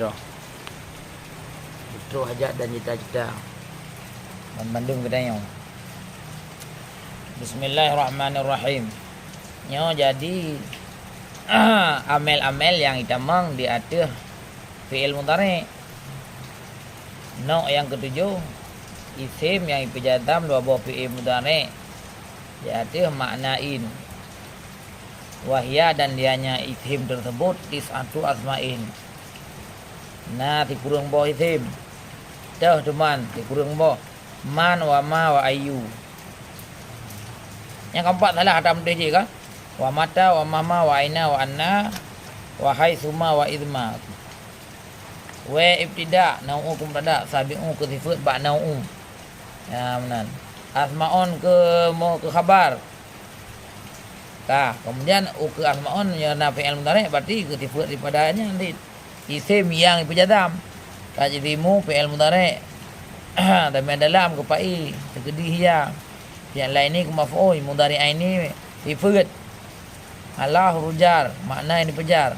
hijrah. Putra hajat dan cita-cita. Bandung kedai. Bismillahirrahmanirrahim. Nyo jadi amel-amel yang itamang di atas fi'il mudhari'. No yang ketujuh, isim yang ipejadam dua buah fi'il mudhari'. Di atas maknain. Wahya dan dianya isim tersebut tis'atu asma'in. Nah, dikurung bawah isim. Dah teman, dikurung bawah man wa ma wa ayu. Yang keempat adalah ada mudiji kan? Wa mata wa mama wa aina wa anna wa haitsuma wa idma. Wa ibtida nau'u kum tada sabi'u ke sifat ba nau'u. Ya benar. Asmaun ke khabar. Nah, kemudian ke asmaun ya fi'il mudhari' berarti ke sifat daripadanya nanti isim yang ipejadam. Tajrimu fi'il mudhari'. Dan dalam ke pai tegedi hiya. Yang lain ni ke maf'ul mudhari' ini sifat. Allah rujar makna ini pejar.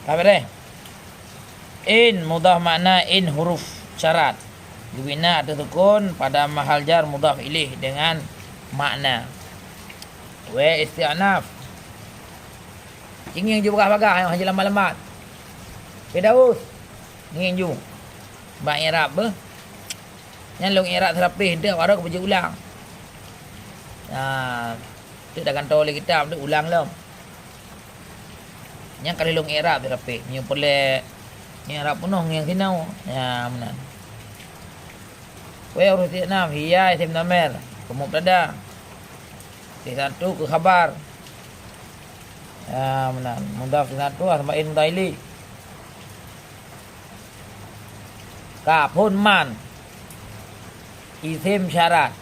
Apa deh? In mudhaf makna in huruf syarat. Dibina atau sukun pada mahal jar mudhaf ilaih dengan makna. Wa isti'naf. Ingin ju bagah-bagah yang haji lambat-lambat. Firdaus. Ingin ju. Ba i'rab be. Yang long i'rab terapih dak baru ke ulang. Nah, tu dah kantau oleh kitab tu ulang lom. Yang kali long i'rab terapih, yang boleh i'rab penuh yang sinau. Ya, benar. Wa urus i'naf hiya isim dhamir, mubtada. Satu ke khabar. Ya benar. Mudhaf satu asma'in mutaili. Kafun man. Isim syarat.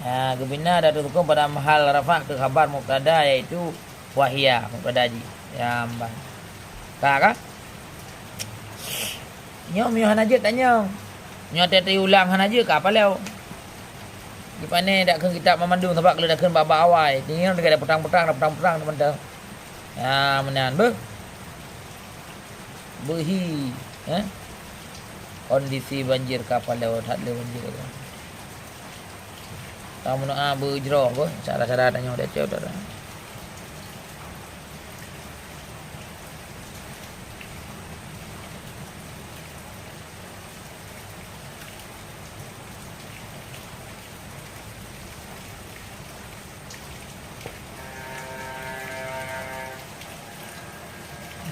Ya, kebina ada hukum pada mahal rafa' ke khabar mubtada yaitu wahya mubtada ji. Ya mbak. Kak? Nyom yo hanaje tanya. Nyo tete ulang hanaje ka apa leo? Di pane dak keun kitab memandung sebab kalau dak keun bab awal. Ini ada petang-petang teman-teman. Ya menan be. Behi, kondisi banjir kapal lewat hat lewat banjir. Kamu nak berjroh ko, cara-cara tanya dak ceu dak.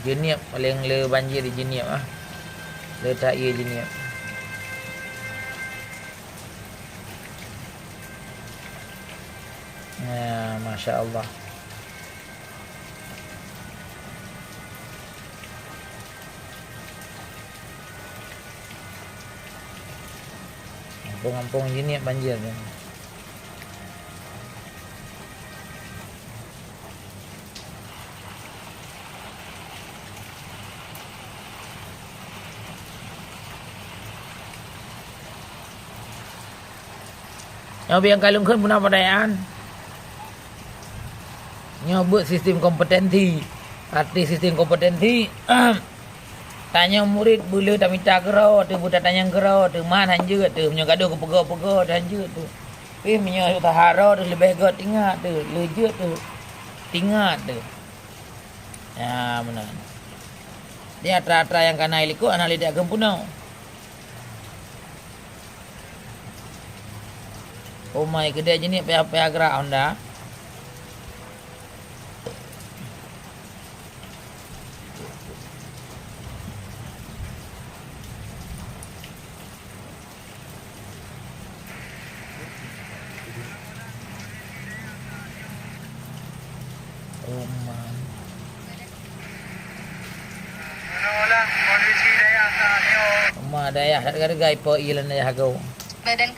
Jeniap paling le banjir di jeniap ah. Le tak ia jeniap. Ya, masya-Allah. Kampung-kampung jeniap banjir kan. Yang biang kalung kan punah padayaan. Nyobut sistem kompetensi. Arti sistem kompetensi. Tanya murid bulu tak minta kerau. Tu budak tanya kerau. Tu mana hanja tu. Punya gaduh ke pegau-pegau. Tu hanja tu. Tapi punya tahara tu lebih gak tinggal tu. Lejut tu. Tinggal tu. Ya benar. Dia atra-atra yang kena ilikut. Anak lidak kempunau. Oh my, kedai jenis pihak-pihak gerak anda. Oh my. Menolak kondisi daya saatnya. Rumah daya, harga-harga ipo ilan daya kau. Badan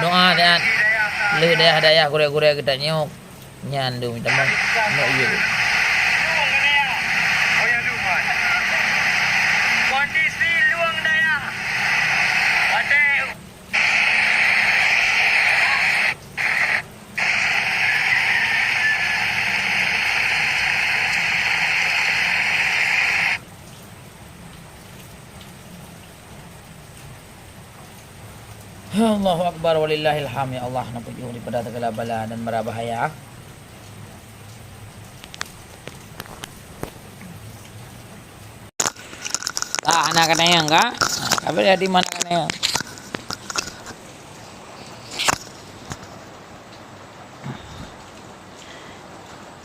Doa dan le daya kure-kure kita nyok. Nyan du minta mang no iya. Luang daya. Oh ya luang. Kondisi luang daya. Pada Allahu Akbar walillahil hamd ya Allah nampu daripada segala bala dan mara bahaya. Anak kanayang ka? Kabar ya di mana kanayang?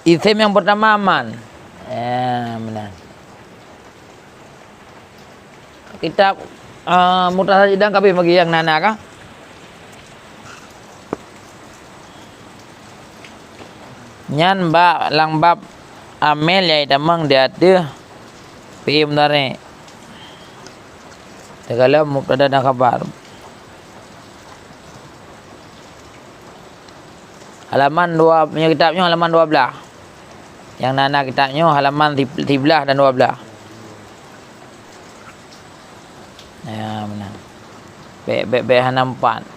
Isim yang pertama aman. Benar. Kitab Mutasajidang kabeh bagi yang nana kah? Nyan ba lang bab amel ya damang dia ada PM dari segala mubtada dan khabar. Halaman 2 punya kitabnya halaman 12. Yang nana kitabnya halaman 13 dan 12. Ya benar. B halaman 4.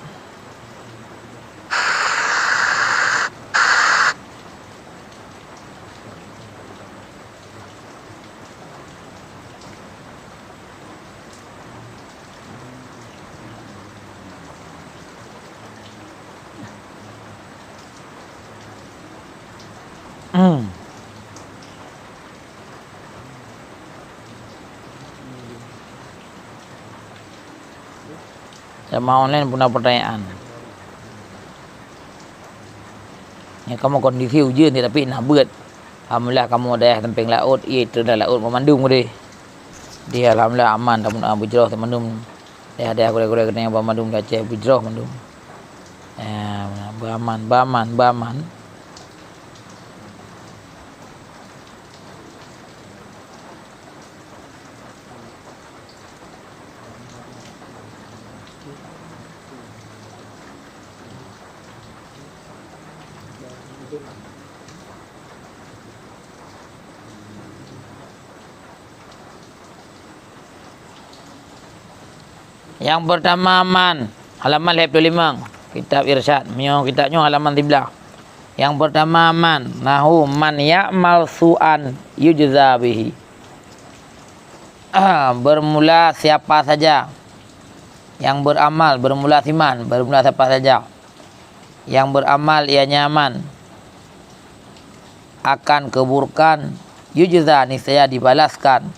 Sama online punya pertanyaan. Ya, kamu kondisi ujian tapi nak buat. Alhamdulillah kamu ada tempeng laut, itu dah laut memandung deh. Dia alhamdulillah aman, tak pun bujroh memandung. Dia ada kurang-kurang kena yang memandung Aceh bujroh memandung. Baman. Yang pertama man, halaman 25, kitab Irsyad. Mio kitabnya halaman 13. Yang pertama man, nahu man ya'mal su'an yujza bihi. Bermula siapa saja yang beramal, bermula siman, bermula siapa saja yang beramal ia nyaman akan keburukan, yujza niscaya dibalaskan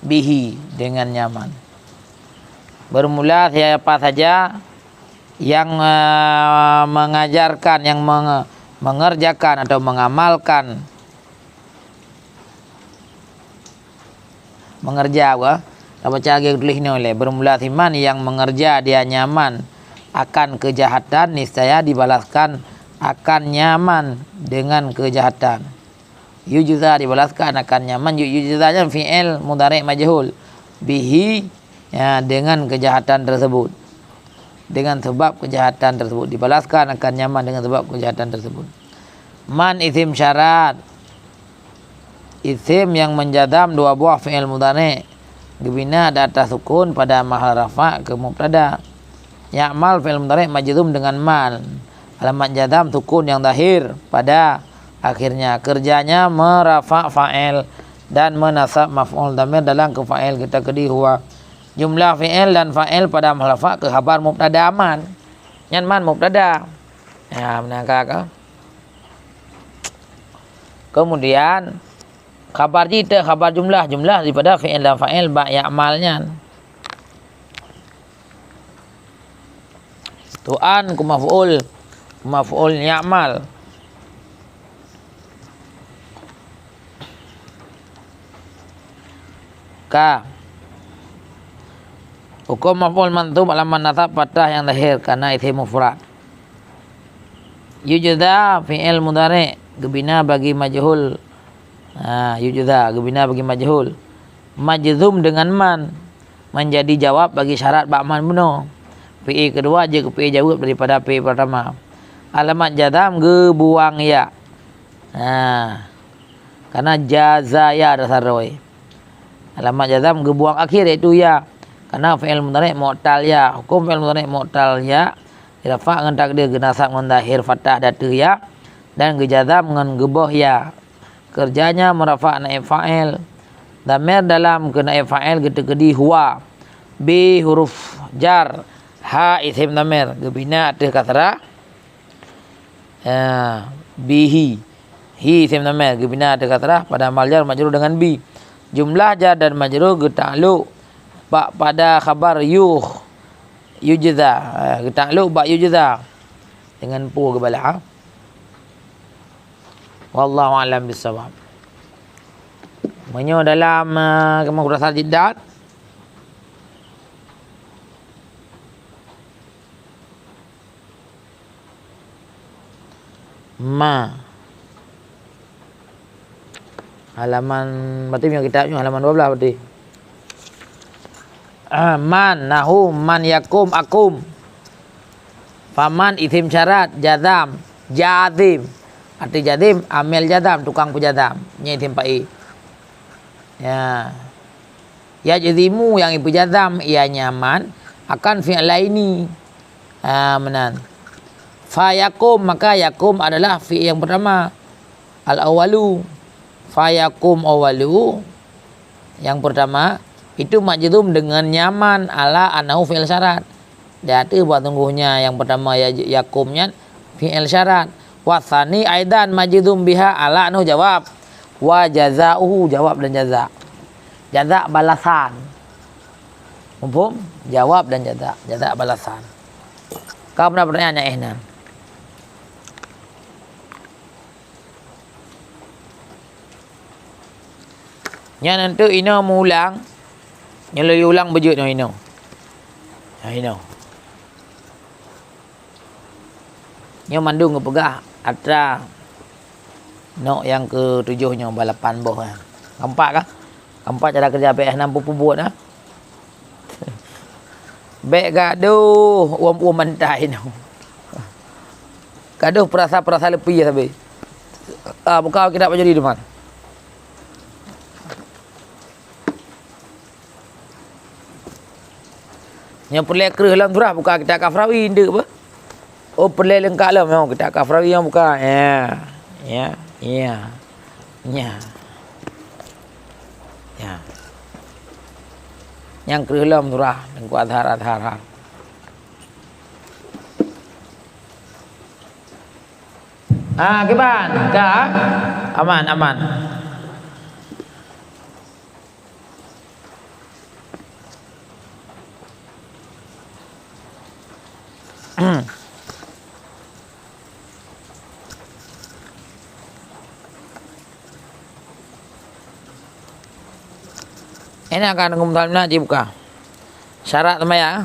bihi dengan nyaman. Bermula siapa saja yang mengajarkan, yang mengerjakan atau mengamalkan, mengerja apa? Apa cara tulis ni oleh bermula siman yang mengerja dia nyaman akan kejahatan, niscaya dibalaskan akan nyaman dengan kejahatan. Yujza dibalaskan akan nyaman. Yujzanya fi'il mudhari' majhul bihi, ya, dengan kejahatan tersebut, dengan sebab kejahatan tersebut dibalaskan akan nyaman dengan sebab kejahatan tersebut. Man isim syarat, isim yang menjadam dua buah fi'il mudhari' dibina di atas sukun pada mahal rafa' ke mubtada. Ya'mal fi'il mudhari' majzum dengan mal, alamat jadam sukun yang zahir pada akhirnya. Kerjanya merafa' fa'il dan menasab maf'ul dhamir dalam ke fa'il kita kedi huwa. Jumlah fi'il dan fa'il pada mahal rafa' ke khabar mubtada man. Yan man mubtada. Ya, menangkap ke? Kemudian khabar jita, khabar jumlah daripada fi'il dan fa'il ba ya'malnya. Tu'an ku maf'ul ya'mal. Ka hukum maf'ul mansub alamat nasab fathah yang lahir karena isim mufrad. Yujza fi'il mudhari' gebina bagi majhul. Yujza gebina bagi majhul, majzum dengan man, menjadi jawab bagi syarat ba'man bunuh. Fi'il kedua je ke fi'il jawab daripada fi'il pertama. Alamat jazam ge buang ya, Karena jazaya ada saroi. Alamat jazam gebuang akhir iaitu ya. Karena fi'il mudhari' mu'tal ya. Hukum fi'il mudhari' mu'tal ya dirafa' dengan takdir genasab dengan zahir fathah datu ya dan gejazam dengan gebuh ya. Kerjanya merafa' naib fa'il. Dhamir dalam ke naib fa'il ketika huwa. B huruf jar. Ha isim dhamir gebina atas kasrah. Bihi. Hi isim dhamir gebina atas kasrah pada amal jar majrur dengan bi. Jumlah jar dan majrur geta'luk pada khabar yujza. Geta'luk ba yujza dengan pu kebala. Wallahu a'lam bissawab. Menyo dalam kamu kurasa jiddat ma halaman berarti yang kitabnya halaman 12 berarti. Man nahu man yakum akum. Faman isim syarat jazam jazim. Arti jazim amil jazam tukang pujazam. Nya isim fa'i. Ya. Ya jazimu yang ibu jazam ia nyaman akan fi'il laini. Menan. Fa yakum maka yakum adalah fi'il yang pertama. Al awalu. Fa yakum awalu yang pertama itu majzum dengan nyaman ala anahu fi'il syarat. Dia ada buat tungguhnya yang pertama ya yakumnya fi'il syarat. Wasani aidan majzum biha ala anahu jawab. Wa jazauhu jawab dan jaza. Jaza balasan. Mufhum? Jawab dan jaza. Jaza balasan. Kau pernah pertanyaannya Ihnan? Nya nanti ina mengulang. Nya ulang bejut no ina. Ina. Nya mandung ke pegah atra no yang ke-7 balapan boh. Keempat kah? Keempat cara kerja PS6 puput dah. Bek gaduh uam mentai no. Gaduh perasa lepi ya sabi. Buka kita apa jadi teman. Yang perlu kerah dalam surah buka kita kafrawi ndak apa? Oh perlu lengkap lah memang kita kafrawi yang buka. Ya. Yang kerah dalam surah dan ku adhar. Kiban? Dah? Aman. Ini akan ngumumkan nanti buka. Syarat teman ya.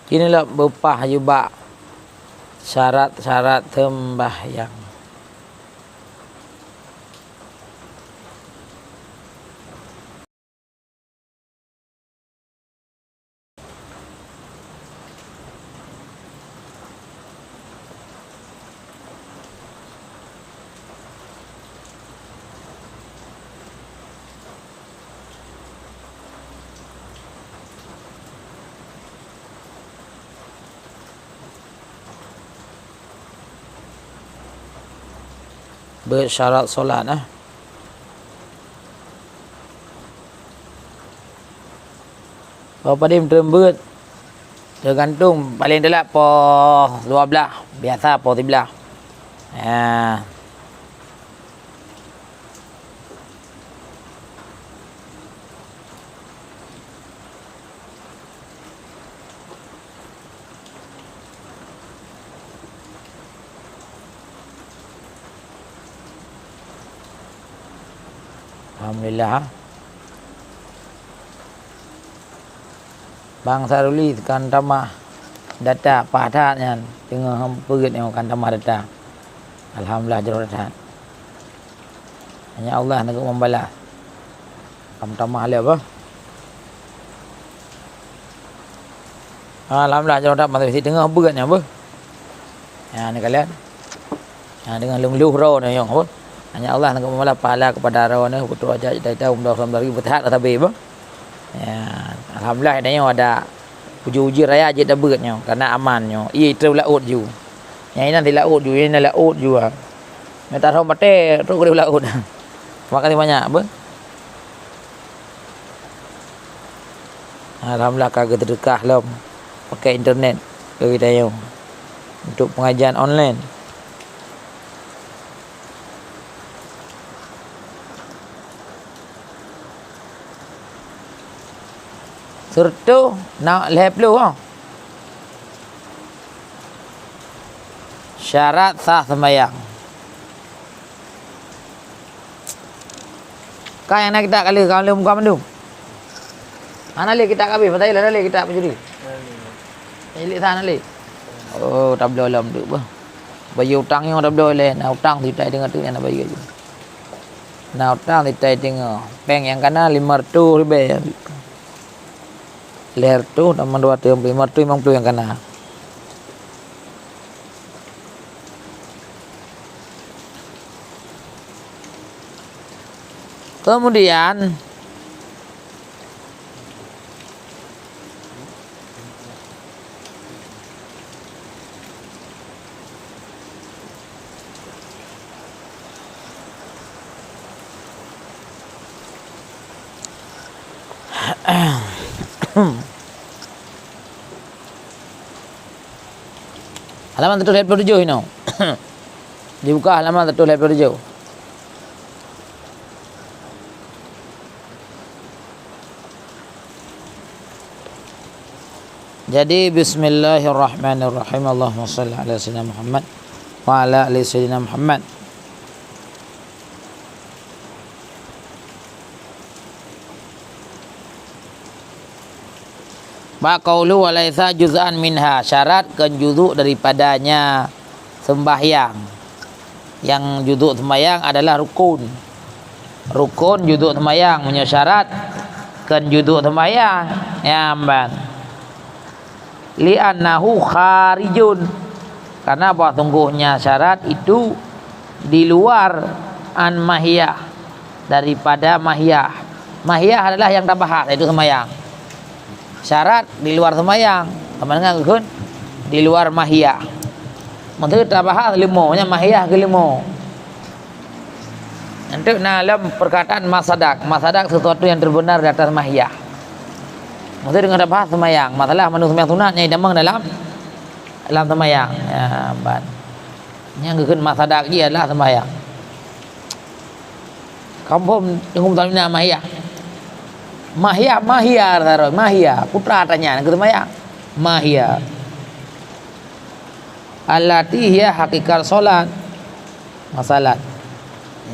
Inilah bepah jubak syarat-syarat sembahyang. Bersyarat solat Berapa dia berembut tergantung paling telak po 12 biasa po 13. Alhamdulillah. Bang Saruli tekan tamah data padatnya tengah hampeut yang kan tamah data. Alhamdulillah jero data. Hanya Allah nak membalas. Kamu tamah le apa? Alhamdulillah jero data masih tengah hampeutnya apa? Ya ni kalian. Ha dengan lung-luh ro ni yang apa? Hanya Allah nak membalas pahala kepada ro ni betul aja data umdah sambil bertahan tapi apa? Ya, alhamdulillah adanya ada uji-uji raya je dah beratnya karena amannya. Ia itu laut ju. Yang ini nanti laut ju, ini laut ju. Minta tahu mate tu ke laut. Terima kasih banyak apa? Alhamdulillah kagak terdekat lah pakai internet kita yang untuk pengajian online. Serta nak lep lu ha. Syarat sah sembahyang. Kau yang nak kita kali kalau muka mendung. Ana le kita kabeh, patai lah le kita penjuri. Elik sana le. Oh, tak boleh alam tu bah. Bayar hutang yang tak boleh le, nak hutang di tai dengan tu nak bayar je. Nak hutang di tai dengan bank yang kana 500 ribu. Leher tu nama 250 yang kena. Kemudian halaman 127 ini. Dibuka halaman 127. Jadi bismillahirrahmanirrahim. Allahumma shalli ala sayyidina Muhammad wa ala ali sayyidina Muhammad. Baqaulu wa laisa juz'an minha, syarat kan juzuk daripadanya sembahyang. Yang juzuk sembahyang adalah rukun. Rukun juzuk sembahyang punya syarat kan juzuk sembahyang. Ya amban. Li'annahu kharijun. Karena apa? Sungguhnya syarat itu di luar an mahiyah, daripada mahiyah. Mahiyah adalah yang tabahat, itu sembahyang. Syarat di luar sembahyang, sama dengan kun di luar mahiyah. Maksud tabahat limo, nya mahiyah ke limo. Untuk dalam perkataan masadak, masadak sesuatu yang terbenar di atas mahiyah. Maksud dengan tabahat sembahyang, masalah manusia sembahyang sunat nyai damang dalam sembahyang. Ya, ban. Yang kun masadak dia adalah sembahyang. Kampung dengan tamina mahiyah. Mahia taruh mahia putra tanya nak sembahyang mahia allati hiya hakikat solat masalah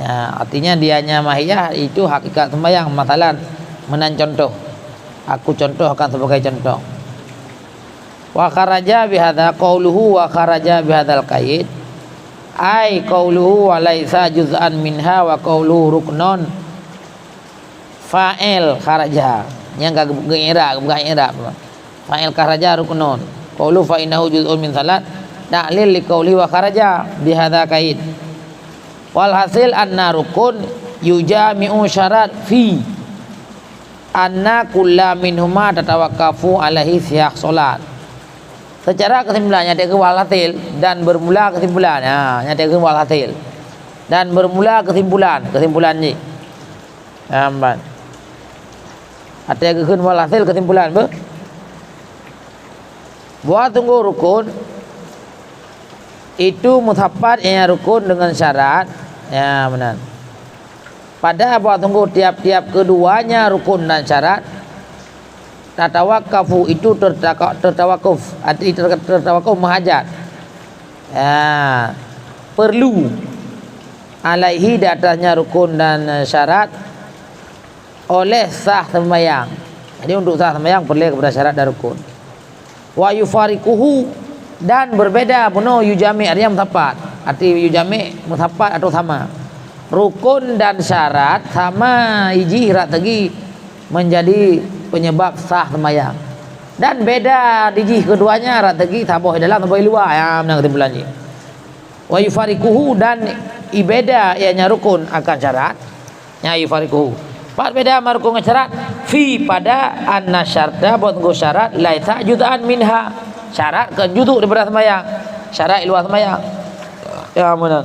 ya, artinya dianya mahia itu hakikat sembahyang. Masalah menan contoh, aku contohkan sebagai contoh. Wa kharaja bihadza qauluhu wa kharaja bihadzal qaid ai qauluhu wa laisa juz'an minha wa qauluhu ruknun fa'il kharaja yang gak i'rab fa'il kharaja ruknun qaulu fa innahu juz'un min salat ta'lil li qauli wa kharaja bi hadza qaid wal hasil anna rukun yujami'u syarat fi anna kullu minhuma tatawaqqafu alaihi siyaq salat. Secara kesimpulannya dia ke wal hasil dan bermula kesimpulan. Nya dia ke wal hasil dan bermula kesimpulan ni. Amban. Ada yang keun walhasil kesimpulan be. Buat tunggu rukun itu mutapat yang rukun dengan syarat. Ya benar. Pada buat tunggu tiap-tiap keduanya rukun dan syarat. Tatawakafu itu tertawakuf. Artinya tertawakuf mahajat. Ya, perlu alaihi di atasnya rukun dan syarat oleh sah sembahyang. Jadi untuk sah sembahyang perlu kepada syarat dan rukun. Wa yufariquhu, dan berbeda puno yujami artinya mutapat. Arti yujami mutapat atau sama. Rukun dan syarat sama iji rategi menjadi penyebab sah sembahyang. Dan beda diji keduanya rategi taboh dalam taboh luar ya menang ketimpulan ji. Wa yufariquhu, dan ibeda ianya rukun akan syarat. Ya yufariquhu. Pak beda marukun syarat fi pada anna syarta buat nggo syarat laisa juz'an minha, syarat ke juzuk daripada sembahyang, syarat luar sembahyang ya amunan.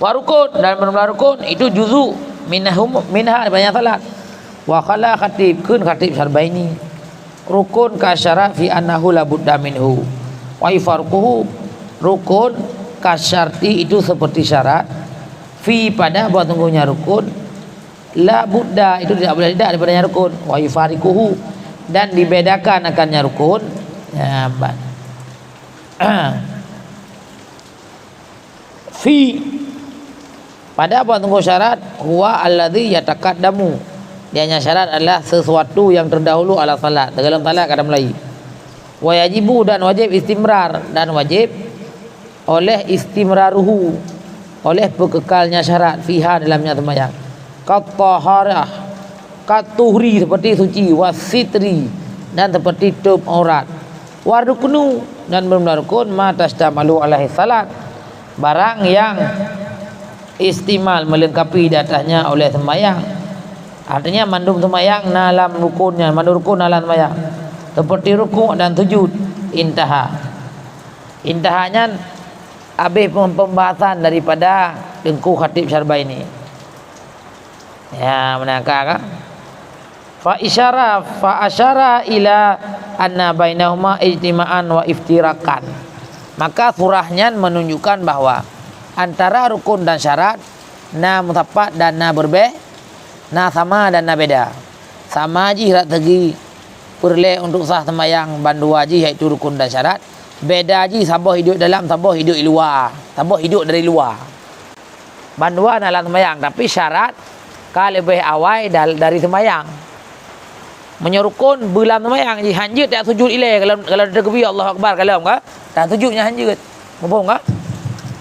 Wa rukun, dan benar rukun itu juzuk minha banyak salat. Wa khala khatib kun khatib syarbaini, rukun ka syarat fi annahu la budda minhu. Wa ifarquhu, rukun ka syarti itu seperti syarat fi pada buat tunggunya rukun la budda itu tidak boleh tidak daripadanya rukun. Wa yufariquhu, dan dibedakan akannya rukun ya fi pada apa tunggu syarat huwa alladhi yataqaddamu, dianya syarat adalah sesuatu yang terdahulu ala salat dalam salat kadang mulai. Wa yajibu, dan wajib istimrar, dan wajib oleh istimraruhu, oleh berkekalnya syarat fiha dalamnya sembahyang. Kataharah, katuhri seperti suci, wasitri, dan seperti tutup aurat. Waruknu, dan benar rukun matastamalu alaihi salat, barang yang istimal melengkapi datanya oleh sembahyang. Artinya mandum sembahyang dalam rukunnya, mandum rukun dalam sembahyang. Seperti rukuk dan sujud. Intahanya habis pembahasan daripada Tengku Khatib Syarbaini. Ya, menangkap kan? Fa asyara ila anna bainahuma ijtima'an wa iftirakan. Maka surahnya menunjukkan bahwa antara rukun dan syarat na mutapat dan na berbeda, na sama dan na beda. Sama ji strategi perle untuk sah sembahyang bandua ji iaitu rukun dan syarat. Beda ji saboh hidup dalam, saboh hidup di luar, saboh hidup dari luar. Bandua dalam sembahyang, tapi syarat lebih awal dari sembahyang. Menyerukun belam sembahyang ji hanjut tak sujud ile kalau terkebi Allah Akbar kalau enggak tak sujudnya hanjut. Mampu enggak?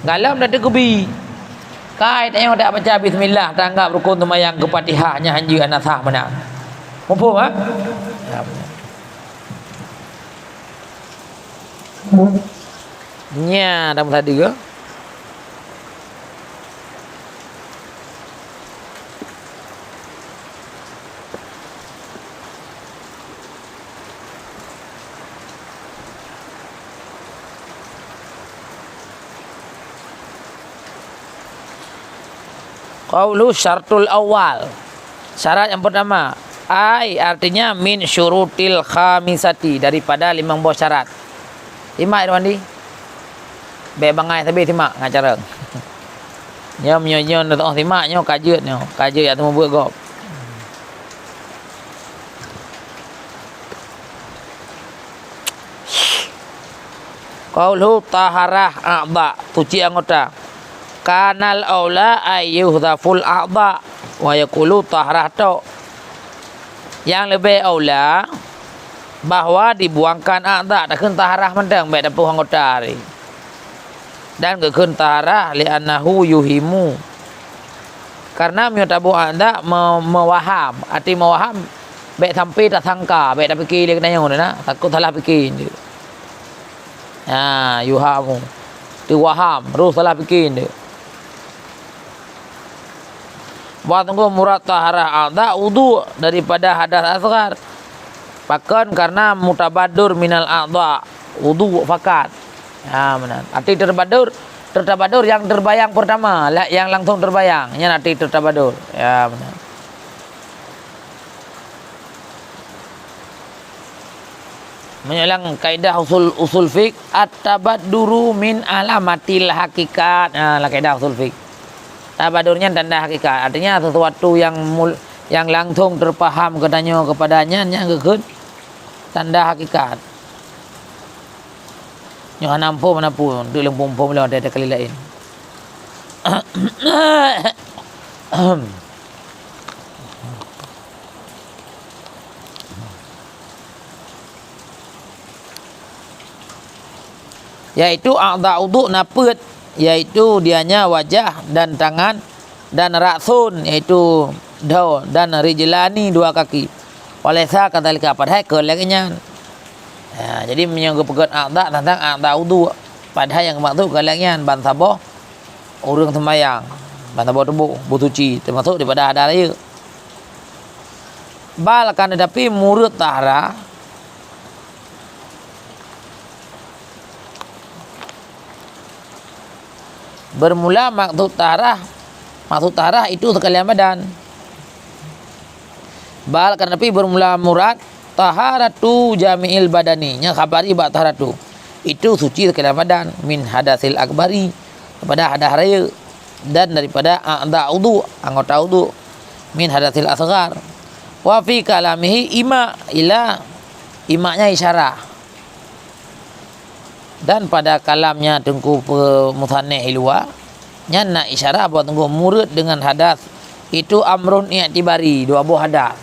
Galam dah terkebi. Kai tak yang tak baca bismillah tanggap rukun sembahyang ke Fatihahnya hanjut anak sah mana. Mampu enggak? Ya. Nya dalam tadi ke? Qaulu syartul awal, syarat yang pertama, artinya min syurutil khamisati, daripada 5 buah syarat. Timak Irwandi be bangai tapi timak ngacara nyo dah timaknya kajeut ya temu buat gop. Qaulu taharah a'dha, suci anggota. Kanal aula ayyuhdhaful a'dha wa yaqulu taharah tu. Yang lebih aula bahwa dibuangkan a'dha dak keun taharah mendang baik dapuh anggota ni. Dan ke keun taharah li annahu yuhimu. Karena mutabu a'dha mewaham, arti mewaham baik sampai tak sangka, baik dak fikir dia kena yang na, takut salah fikir dia. Ha, yuhamu. Dia waham, terus salah fikir dia. Buat tunggu murad taharah a'dha wudu daripada hadas asghar. Bahkan karena mutabadur minal a'dha, wudu fakat. Ya benar. Arti tertabadur yang terbayang pertama, yang langsung terbayang, nya arti tertabadur. Ya benar. Menyelang kaidah usul fiqh at-tabadduru min alamatil hakikat. Nah, kaidah usul fiqh. Tabadurnya tanda hakikat, artinya sesuatu yang langsung terpaham kepadanya yang kekeun tanda hakikat. Nyo nampu menapu untuk lempum-pum lawan ada kali lain. Yaitu a'dha uduk napet, yaitu dianya wajah dan tangan, dan raksun yaitu daun, dan rijlani dua kaki. Walaysa kadzalika padahal kelengnya. Jadi menyangkut pegat a'dha tentang a'dha uduk. Padahal yang maksud kelengnya ban sabah orang sembahyang, ban sabah tubuh butuci termasuk daripada ada raya. Bal kan tetapi murid tahara bermula maksud tarah itu sekalian badan. Bal kan tapi bermula murad taharatu jami'il badani, nya khabari ba taharatu itu suci sekalian badan, min hadasil akbari daripada hadas raya, dan daripada a'dha wudu anggota wudu, min hadasil asghar. Wa fi kalamihi ima ila, imaknya isyarah, dan pada kalamnya tengku musannih ilwa nya nak isyarah buat tengku murid dengan hadas itu amrun i'tibari, dua buah hadas.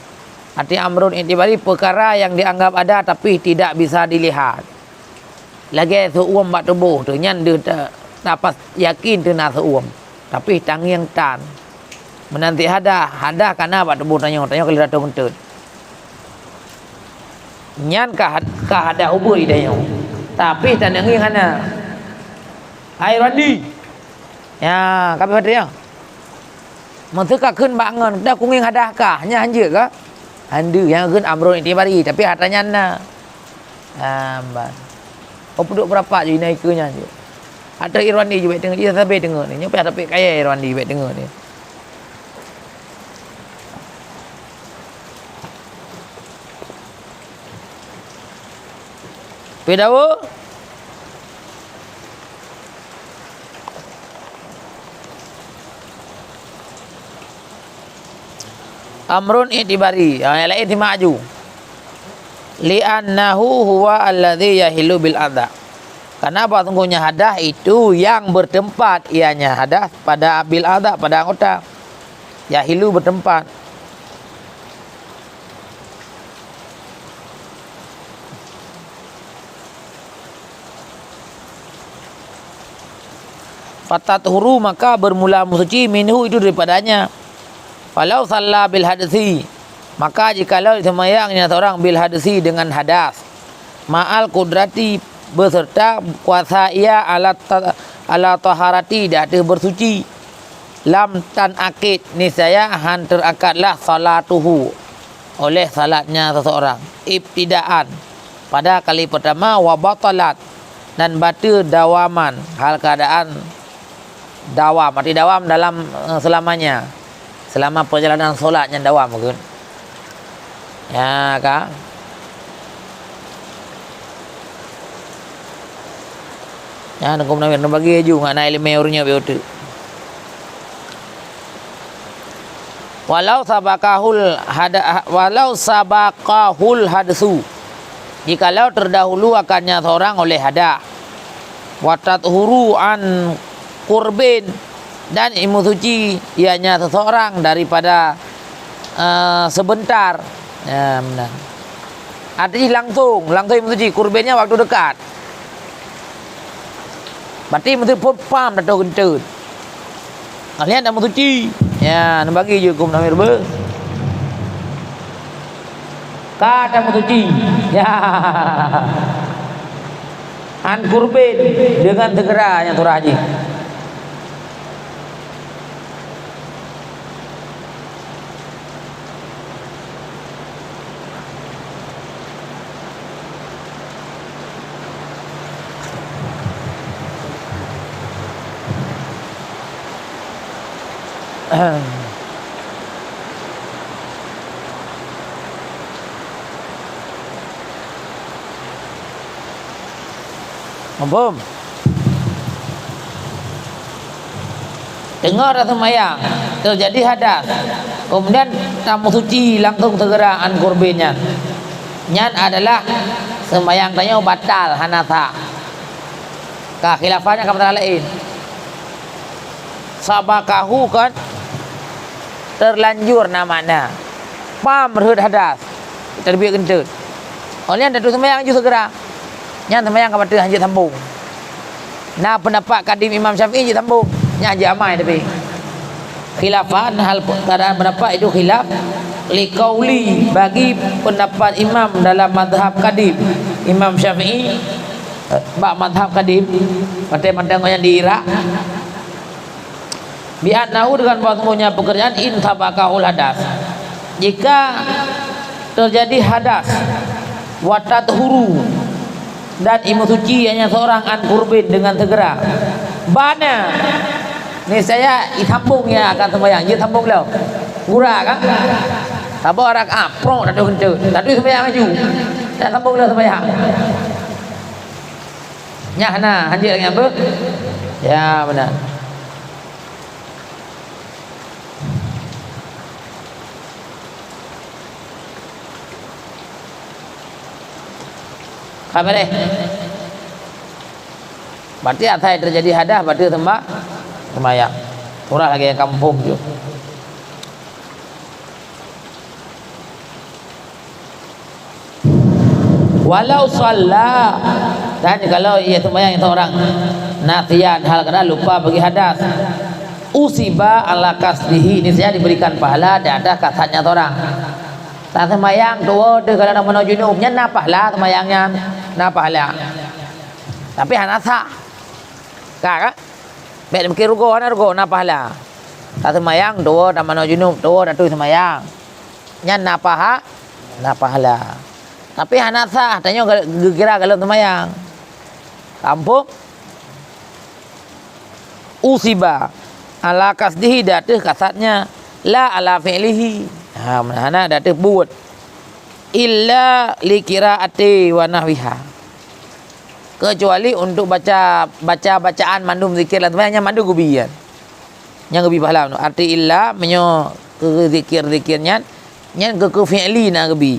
Arti amrun i'tibari perkara yang dianggap ada tapi tidak bisa dilihat. Lagi seuam bak tubuh tu nyan dia dapat yakin tu nak seuam tapi tangiang tan menanti hada kana bak tubuh tanya kalau datang kentut nyan ka hada ubur idanya tapi tanangi kana air mandi ya kami pada ya masa ka keun bangun dah kunging hadah kah nya hanje ka handu yang keun amrun itibari tapi hatanya na amban duduk berapa je naik ke nya je ada irwandi je baik dengar dia sampai dengar ni nyapa tapi kaya irwandi baik dengar ni. Pedawa amrun i'tibari, yang lain di maju. Li'annahu huwa alladhi yahilu bil adha. Karena apa sungguhnya hadah itu yang bertempat, ianya hadah pada bil adha, pada anggota. Yahilu bertempat. Fatatuhuru maka bermula suci minhu itu daripadanya. Falau salla bil hadsi, maka jikalau sembahyangnya seorang bil hadsi dengan hadas, ma'al kudrati beserta kuasa ia ala taharati dah bersuci, lam tan akid niscaya han terakadlah salatuhu oleh salatnya seseorang ibtidaan pada kali pertama wa batalat dan batal dawaman hal keadaan dawam, arti dawam dalam selamanya, selama perjalanan solatnya dawam mungkin. Ya kak. Ya nak nak bagi ju ngana ilmu urnya beotu. Walau sabaqahul hadsu, jikalau terdahulu akannya seorang oleh hadah, watat huru an kurbin dan ilmu suci ianya seseorang daripada sebentar. Ya benar. Artinya langsung ilmu suci, kurbinnya waktu dekat. Berarti mesti pam dah tahu kentut. Kalian dah ilmu suci. Ya, nak bagi je hukum namir ber. Kata ilmu suci. Ya. An kurbin dengan segera yang surah haji. Mampum. Dengar sembahyang terjadi hadas, kemudian tamu suci langsung segera an kurbinnya. Nyan adalah sembahyang tanya batal hanasa. Khilafannya kepada lain. Sabakahu kan terlanjur namanya pam berhud hadas terbiak kentut oleh anda tu sembahyang ju segera nyan sembahyang kepada hajat sambung Nah pendapat kadim Imam Syafi'i je tambung. Nya jamai tapi. Khilafan hal keadaan pendapat itu khilaf liqauli bagi pendapat imam dalam mazhab kadim Imam Syafi'i bab mazhab kadim pantai-pantai yang di Iraq bi'annahu dengan bahwasanya pekerjaan in tabaqaul hadas jika terjadi hadas watat huru dan imu suci hanya seorang an kurbin dengan segera bana ni saya sambung ya akan sembahyang dia sambung dah gura kan tak orang pro dah tu kencur dah tu sembahyang maju tak sambung dah sembahyang nyah nah hanjir lagi apa ya benar apa deh berarti atai terjadi hadah berarti sembahyang kurang lagi yang kampung tu walau shalla dan kalau ia sembahyang seorang nasiyan hal kerana lupa bagi hadas usiba ala kasdihi ini saya diberikan pahala di atas kasatnya seorang tak sembahyang tu dia kalau nak menuju junubnya na pahala sembahyangnya na pahala tapi hanasa kak baik mikir rugo na pahala tak sembahyang tu nak menuju junub tu dah tu sembahyang nya na pahala tapi hanasa tanya kira kalau sembahyang kampung usiba ala kasdihi datih kasatnya la ala fi'lihi mana datih buat illa likiraati wa nahwiha kecuali untuk bacaan mandum zikir lah hanya mandu gubian yang lebih pahala arti illa menyo ke zikir-zikirnya yang ke fi'li na gebi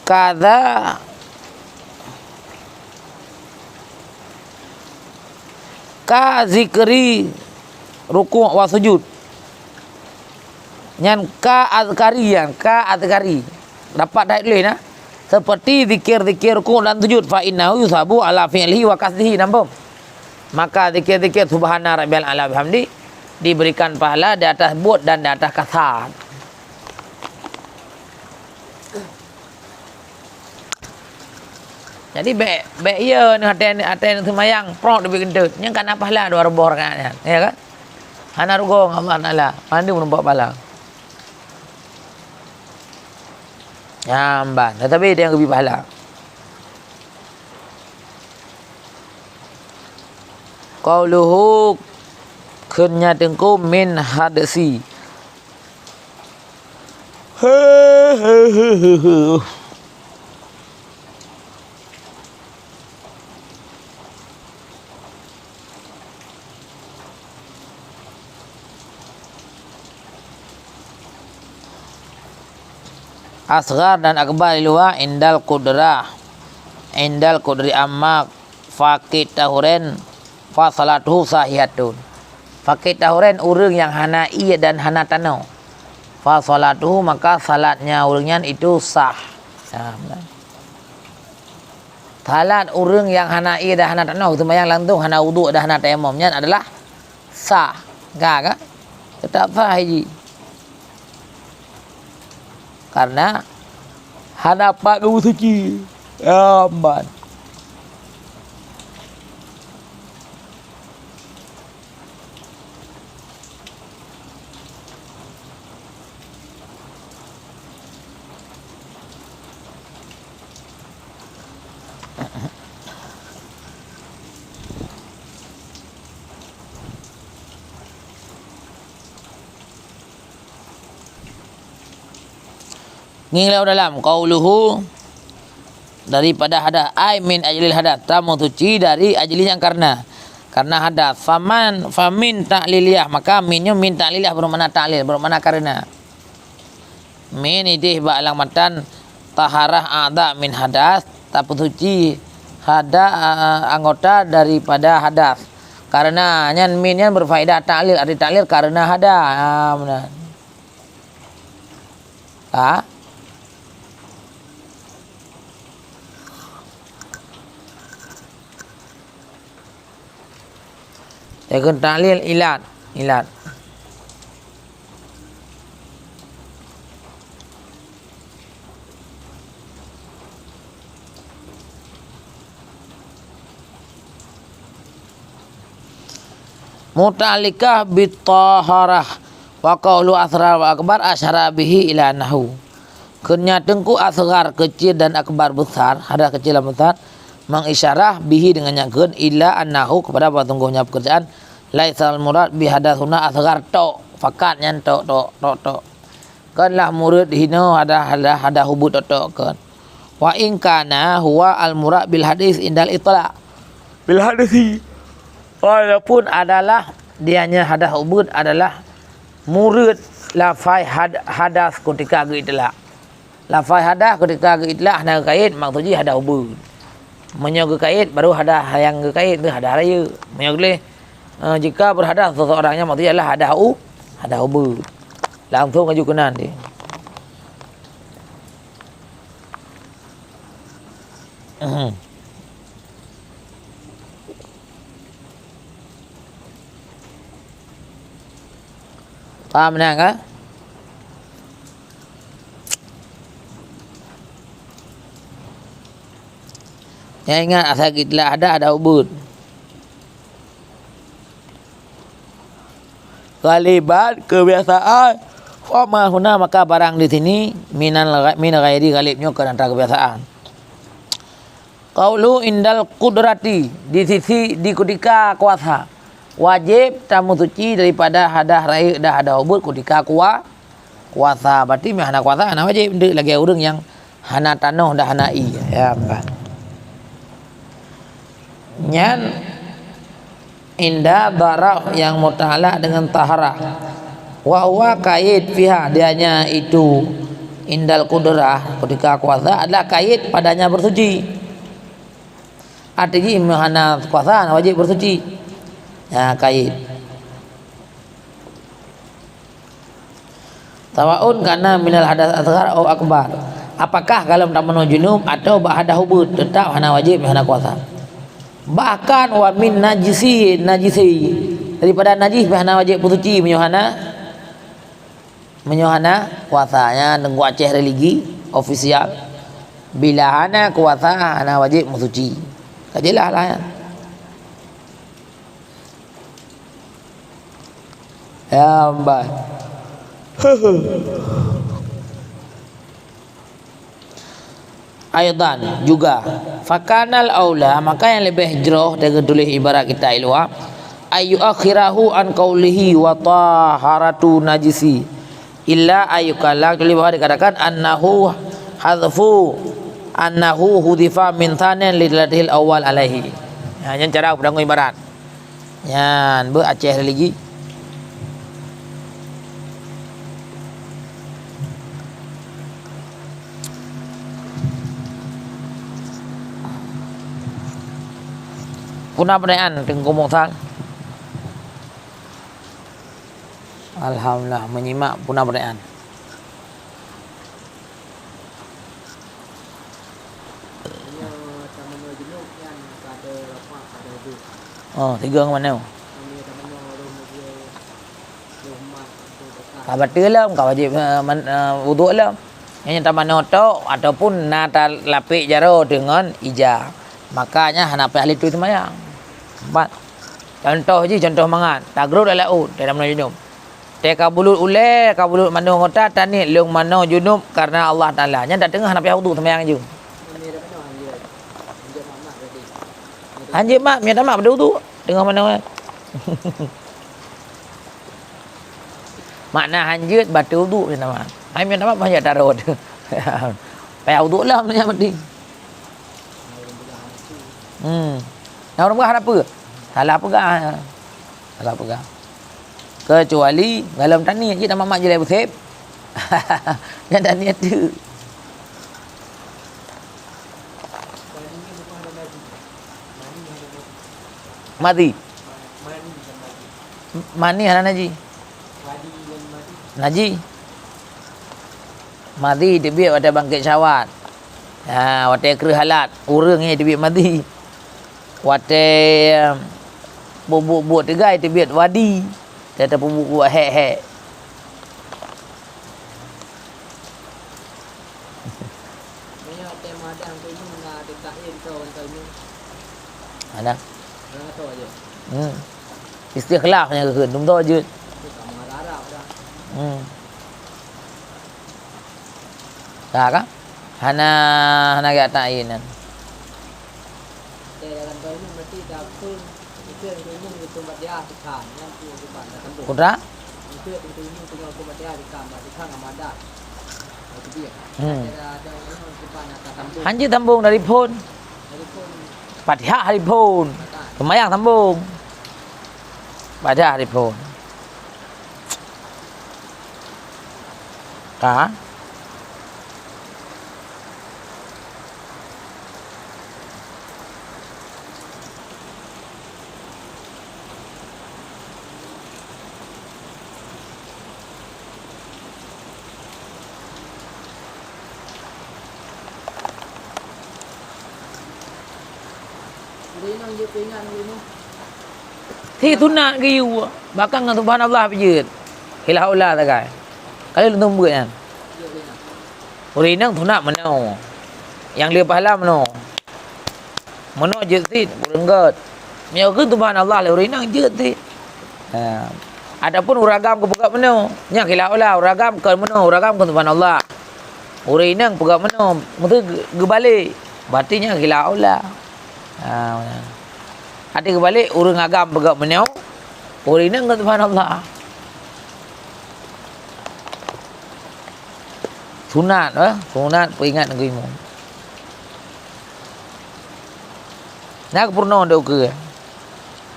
kada ka zikri ruku' wa sujud nyan ka azkari dapat dah tulis nah seperti zikir-zikir ruku' dan sujud fa innahu yusabu ala fi'lihi wa kasdihi nampak maka zikir-zikir subhana rabbiyal a'la bihamdi diberikan pahala di atas buat dan di atas kasar jadi baik ya ni hati semayang prok lebih gendut yang kan apa lah 2 rakaat ya kan hana rugo Allah taala mandi menumpak pahala nyamban tetapi dia yang lebih pahala qauluhu kenya tengku min hadasi asghar dan akbar luwa indal qudri amma faqih tahuren fa salatuhu sahihatun faqih tahuren urang yang hana iya dan hana tanau fa salatuhu maka salatnya urangnya itu sah salat urang yang hana iya dan hana tanau sembahyang langsung hana wudu dan hana tayamumnya adalah sah enggak tetap sah haji karena hadapan kamu suci aman ngilau dalam qauluhu daripada hadas ai min ajlil hadas tamu suci dari ajli yang karena hadas famin ta'liliyah maka minnya min ta'liliyah bermakna ta'lil bermakna karena min idih ba alamatan taharah ada min hadas tapu suci anggota daripada hadas karena nyan minnya berfaedah ta'lil arti ta'lil karena hadas benar Dengan ta'lil ilat. Ilat. Muta'alliqah bitaharah wa qawlu asrar wa akbar asyara bihi ila nahu. Kenya tengku asgar kecil dan akbar besar, hadas kecil dan besar, mengisyarah bihi dengan nyakun ila annahu kepada sungguhnya pekerjaan laisal murad bi hadatsuna asgar tok fakat nyan tok kanlah murid hino ada hubud tok kan wa in kana huwa al murad bil hadis indal itla bil hadisi. Walaupun adalah dianya hadas ubud adalah murid lafai hadas ketika geitlah. Lafai hadas ketika geitlah nak kait maksudnya hadas ubud. Menyoga kait baru hadas yang kait tu hadas raya. Menyoga jika berhadas seseorangnya maksudnya adalah hadas ubud. Langsung aja kenan dia. Faham nak ke? Yang ingat asal kita ada ubud. Galibat kebiasaan. Fama huna maka barang di sini min ghairi galibnya ke antara kebiasaan. Qaulu indal qudrati di sisi di ketika kuasa. Wajib tamu suci daripada hadah raya dah ada ubud ketika kuasa. Berarti hana kuasa hana wajib ndak lagi orang yang hana tanah dah hana i. Ya apa? Nyan inda darah yang muta'alaq dengan taharah. Wa huwa kait fiha dianya itu indal qudrah ketika kuasa adalah kait padanya bersuci. Artinya hana kuasa hana wajib bersuci. Ya kait. Tawaun karena minal hadas asghar atau akbar. Apakah kalau tak menu junub atau hadas hubud tetap hana wajib hana kuasa. Bahkan wa min najisi daripada najis hana wajib bersuci menyohana kuasanya nunggu Aceh religi ofisial. Bila hana kuasa hana wajib bersuci. Kajilah lah ya. Ya baik. Aidan juga fakanal aula maka yang lebih jroh dengan tulis ibarat kita ilwa ayu akhirahu an qaulihi wa taharatu najisi illa ayukala tulis bahwa dikatakan annahu hudifa min thanin lidlatil awal alaihi. Ya yang cara pedang ibarat. Yan be Aceh religi. Punah pertanyaan tengku Moksal. Alhamdulillah menyimak punah pertanyaan. Oh, tiga mana? Kau betul lah, kau wajib wuduk lah. Yang tak mana otak ataupun nata lapik jaro dengan ijah. Makanya hanapi ahli tu semayang. Empat. Contoh mangat. Tagrud ala ud dalam junub. Te kabulut ule, kabulut manu ngota tani leung manu junub karena Allah Taala. Nya tak tengah hanapi wudu semayang je. Anjir mak, minta mak pada wudu. Tengah mana? Makna hanjut batu wudu minta mak. Ai minta mak banyak tarot. Payah wudu lah maknanya penting. Nah orang pegang apa? Salah pegang. Salah pegang. Kecuali dalam tani je nama mak je lah bersep. Yang tani ada. Mati. Mani hana naji. Naji. Mati dia ada bangkit syawat. Ha, wate kru halat, urang ni dia mati. Wate buat tegai tu biat wadi. Dia tak buat hek. Banyak tema ada yang tu nak dekatin kau ni. Ada. Dah tahu aje. Istikhlafnya ke dum tu je. Tu tak marah dah. Tak kan? Hana gak ta'inan. Dalam kau ni mesti dah pun itu yang tu tempat dia tekan yang tu tempat dah tembok. Kudra? Itu yang tu tengok tempat dia tekan amada. Itu dia. Ada yang tempat nak tembok. Hanji tambung dari pun. Dari pun Fatihah hari pun. Kemayang tambung. Fatihah hari pun. Kah? dia nang dia peringat ni. Thi tunat ke you. Bakang dengan subhanallah pijit. Hilah ulah tak kai. Kali lu tumbuk kan. Dia dia nak. Uri nang tunat mano. Yang dia pahala mano. Mano je thi berenggat. Miau ke subhanallah le uri nang je thi. Adapun uragam ke pegat mano. Nya hilah ulah uragam ke mano, uragam ke subhanallah. Uri nang pegat mano, mesti gebalik. Berarti hilah ulah. Ada kebalik urang agam pegat menau. Orang ni kata subhanallah. Sunat sunat peringat negeri mu. Nak purna dak ke.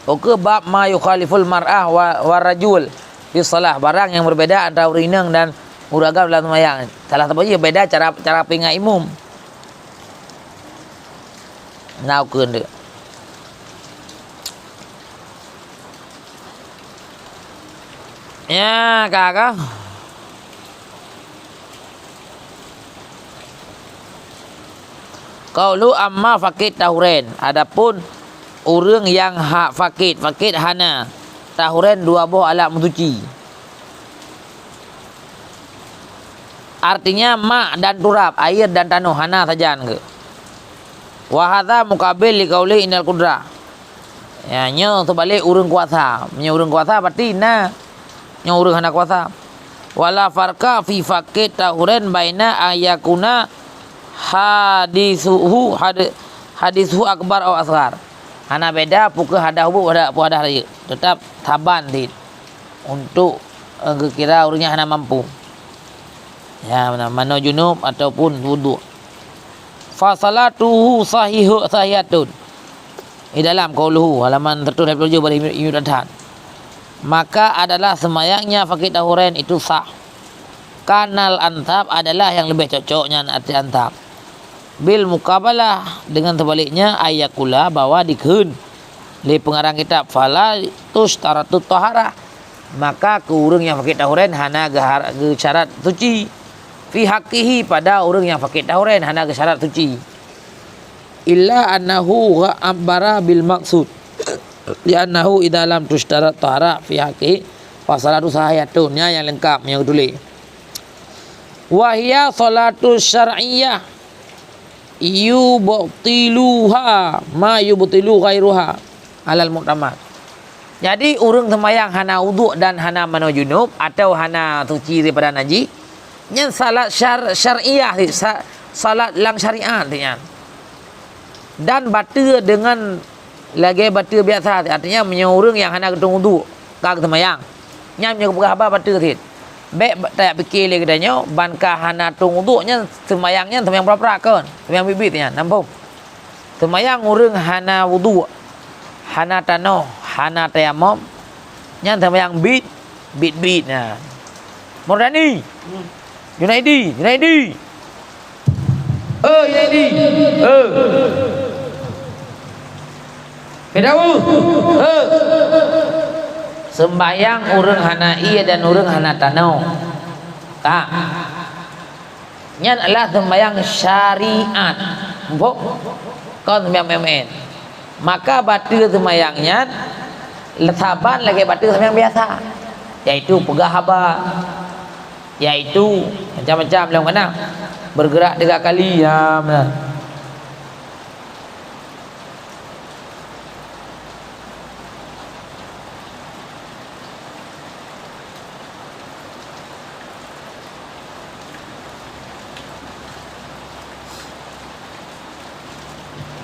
Oke bab ma yukhaliful mar'ah wa rajul fi salah, barang yang berbeda antara urinang dan uragam dalam sembahyang. Salah satu je beda cara peringat imam. Nào cường được. Ya, kakak. Qaulu amma fakid tahuren. Adapun urang yang hak fakid hana tahuren dua buah alat mencuci. Artinya ma dan turab, air dan tanah, hana saja ke. Wa hadza muqabil li qauli innal qudrah. Ya nya terbalik urang kuasa. Nya urang kuasa berarti nya urang hana kuasa. Wala farqa fi faqid tahuren baina ayakuna hadisuhu akbar atau asghar. Hana beda pukul hadah hubu hadah raya. Tetap taban dit untuk kira urangnya hana mampu. Ya mana junub ataupun wudu. Fa salatuhu sahihun. Di dalam qauluhu halaman tertulis pada Ibnu Adhan. Maka adalah semayangnya fakir tahuren itu sah. Kanal antab adalah yang lebih cocoknya arti antab. Bil mukabalah dengan terbaliknya ayakula bahwa dikeun li pengarang kitab fala tushtaratut taharah. Maka ke urang yang fakir tahuren hana ge syarat suci. Fi haqqihi pada orang yang fakir tahuren hana ke syarat suci. Illa annahu ambara bil maksud. Li annahu idza lam tushtarat tahara fi haqqihi fa salatu sahiyatun yang lengkap yang tulis. Wa hiya salatu syar'iyyah yubtiluha ma yubtilu ghairuha alal mu'tamad. Jadi orang sembahyang hana wudu dan hana mano junub atau hana suci daripada najis. Yang salat syariah, salat lang syariat artinya. Dan batal dengan lagi batal biasa, artinya menyurung yang hana ketung wudu kag sembahyang. Nya punya apa batal tit. Baik tak fikir lagi katanya bankah hana tung wudu nya sembahyangnya sembahyang berapa kan? Sembahyang bibitnya, nampak. Sembahyang urang hana wudu, hana tanah, hana tayammum. Nya sembahyang bit-bitnya. Murdani. Junaidi. Junaidi. Firdaus. Sembayang urang hana iya dan urang hana tanau. Tak. Nya adalah sembayang syariat. Mbok. Kon sembayang memen. Maka batal sembayangnya Saban lagi batu sembahyang biasa, yaitu pegah haba, yaitu macam-macam dalam mana bergerak 3 kali ya benar.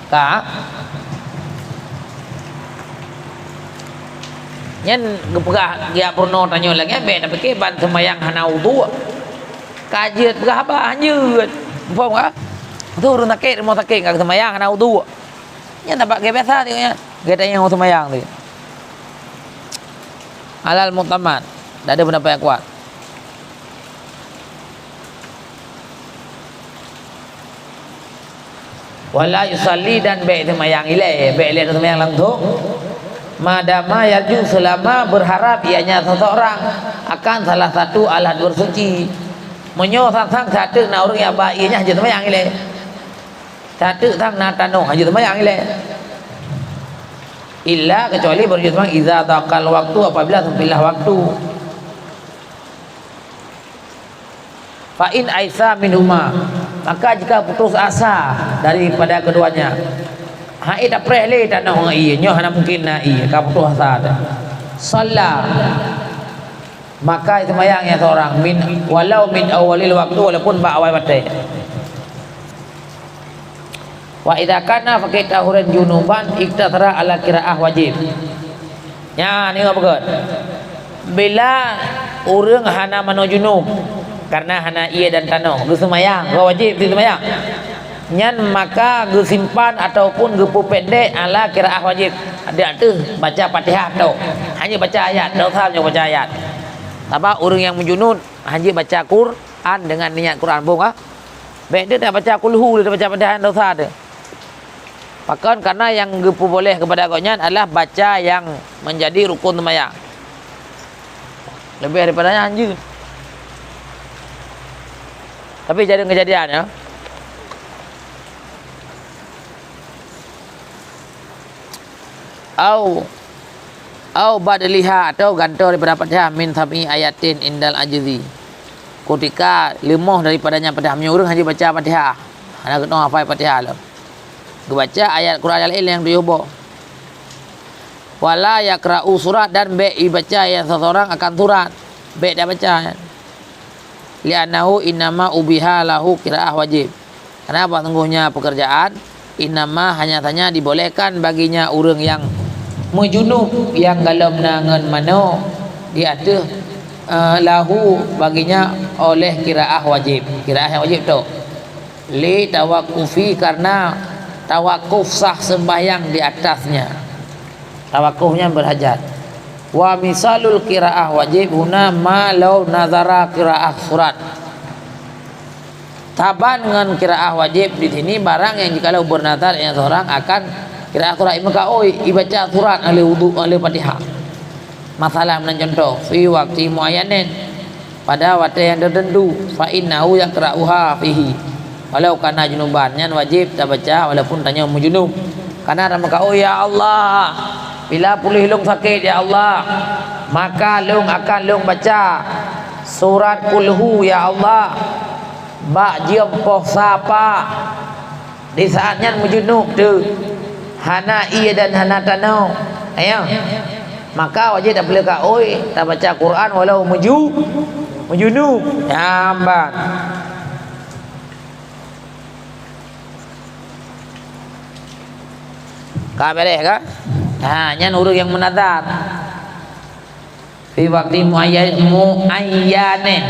Kak nyen gepegah dia purno tanyo lagi be tapi ke ban sembahyang hana wudu kajiat pegah apa anjeut faham ka tu urang sakit mau sakit enggak sembahyang hana wudu nyen tak pakai biasa tu nya kita yang sembahyang tu alal mutamad tak ada pendapat yang kuat. Wala yusalli dan be sembahyang ile be ile sembahyang langsung madama yarju selama berharap ianya seseorang akan salah satu alat bersuci menyo sang satu na orang yang baik ianya hanya sembahyang ile satu sang natano hanya sembahyang ile illa kecuali berjumpa iza taqal waktu apabila sempilah waktu fa in aisa minhuma maka jika putus asa daripada keduanya hai dah preh tak nak iya nyo hana mungkin na iya ka putus asa dah salla maka sembahyang yang seorang min walau min awalil waktu walaupun ba awal waktu wa idza kana faqih tahuran junuban iktasara ala qiraah wajib nya ni apa bila urang hana mano junub karena hana iya dan tano geus sembahyang wajib di sembahyang nyan maka ge simpan ataupun ge pendek ala qiraah wajib ada tu baca Fatihah tu hanya baca ayat dak usah baca ayat apa orang yang menjunun hanya baca Quran dengan niat Quran bong ah baik dia dah baca kulhu dia baca Fatihah dak usah ada bahkan karena yang ge boleh kepada agaknya adalah baca yang menjadi rukun sembahyang lebih daripada anjing tapi jadi kejadian ya au badliha atau gantor daripada Fatihah min sami ayatin indal ajzi ketika lemah daripadanya Fatihah menyuruh hanya baca Fatihah ana kena hafal Fatihah lah baca ayat Quran yang diubah wala yaqra'u surat dan be baca yang seseorang akan surat be dah baca li'annahu innama ubiha lahu qiraah wajib kenapa sungguhnya pekerjaan innama hanya saja dibolehkan baginya orang yang mujunub yang dalam nangan mano dia tu lahu baginya oleh qiraah wajib qiraah yang wajib tu li tawaqqufi karena tawakuf sah sembahyang di atasnya tawakufnya berhajat wa misalul qiraah wajib huna ma law nazara qiraah surat taban dengan qiraah wajib di sini barang yang jikalau bernazar yang seorang akan qiraah surat maka ibaca surat oleh wudu oleh Fatihah masalah mencontoh fi waqti muayyanin pada waktu yang tertentu fa innahu yaqra'uha fihi walau kana junuban yang wajib tak baca walaupun tanya mujunub karena maka ya Allah bila pulih lung sakit ya Allah maka lung akan lung baca surat kulhu ya Allah bak jiam poh sapa di saatnya mujunub tu hana iya dan hana tanau ayo maka wajib tak boleh ka tak baca Quran walau mujunub jamban ka beres ka nyan urang yang menazar fi waqti muayyanin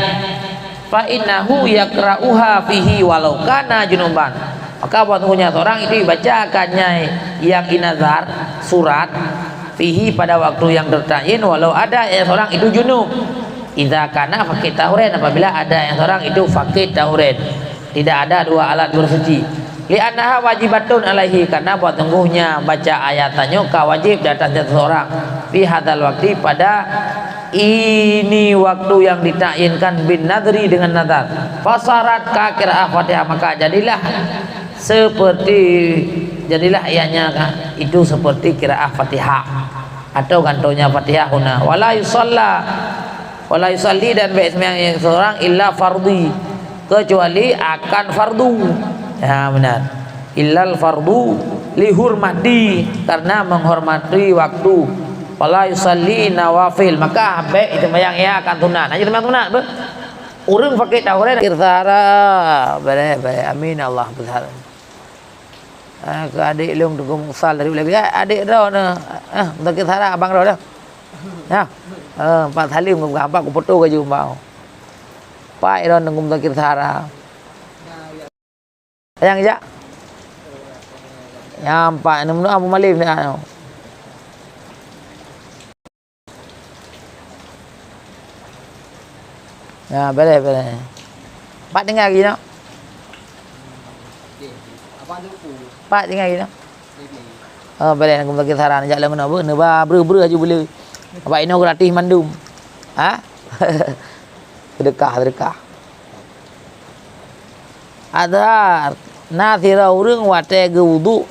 fa innahu yaqra'uha fihi walau kana junuban maka waktunya seorang itu dibacakannya yang inazar surat fihi pada waktu yang tertayin walau ada yang seorang itu junub idza kana faqih tahurin apabila ada yang seorang itu faqih tahurin tidak ada dua alat bersuci li'annaha wajibatun alaihi karena buat sungguhnya baca ayat tanyuka wajib di atas seseorang fi hadzal waqti pada ini waktu yang ditakyinkan bin nadri dengan nazar fasarat ka qiraah Fatihah maka jadilah ianya itu seperti qiraah Fatihah atau gantonya Fatihah huna. Wala yusalli dan baik sembahyang seorang illa fardhi, kecuali akan fardu. Ya benar. Illal fardu lihurmati, karena menghormati waktu. Wala yusalli nawafil, maka baik itu sembahyang ia akan sunat. Aja sembahyang sunat be. Urang pakai tahu dah kirsara. Baik amin Allah besar. Ke adik leung tunggu musal dari lagi. Adik dah nah. Bentar kirsara abang dah dah. Ya. Pak Salim ku gambar ku foto ke jumpa. Pak dah tunggu bentar kirsara. Yang ja. Ya Pak nemu Abu Malim dah. Ya, boleh. Pak dengar lagi nak? Abang tu pun. Pak dengar lagi nak? Boleh nak bagi saran ajak lah mana apa? Neba ber aja boleh. Apa ini gratis mandum. Ha? Sedekah. Adhar nasira urang wate ge wudu.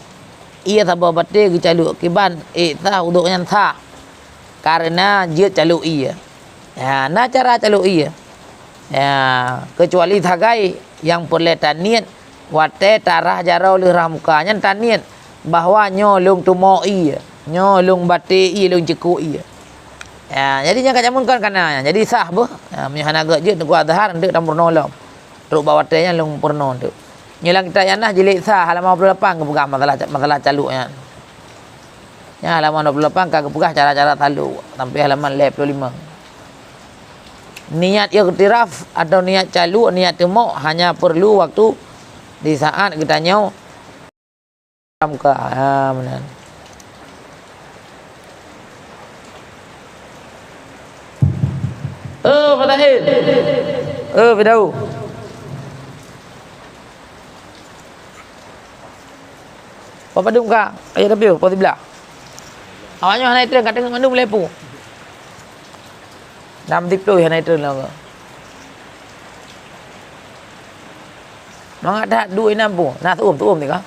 Ia sabab bate ge calu kiban ta wudu yang sah. Karena dia calu ia. Ya, nah cara calu ia. Ya, kecuali thagai yang boleh taniat wate tarah jarau le ramukanya taniat bahwa nyolong tumoi nyolong bate i long ceku i. Ya, jadi jangan jamun kan kana jadi sah bah. Ya, mihanaga je tu adhar ndek tampurno lom. Truk bawatenya long purno tu. Nyelang kita yanah jilid sah halaman 28 kepegah masalah caluknya. Ya, halaman 28 kepegah cara-cara talu sampai halaman 55. Niat iktiraf atau niat calu, niat temu hanya perlu waktu di saat kita nyau muka. Ha benar. Fatahil. Bidau. Apa dum ka? Ayat tapi apa tiba. Awaknya hanai tren kadang mandum lepu. Nam tiếp đôi này trường là nó đã đuôi năm bùa na ôm thì có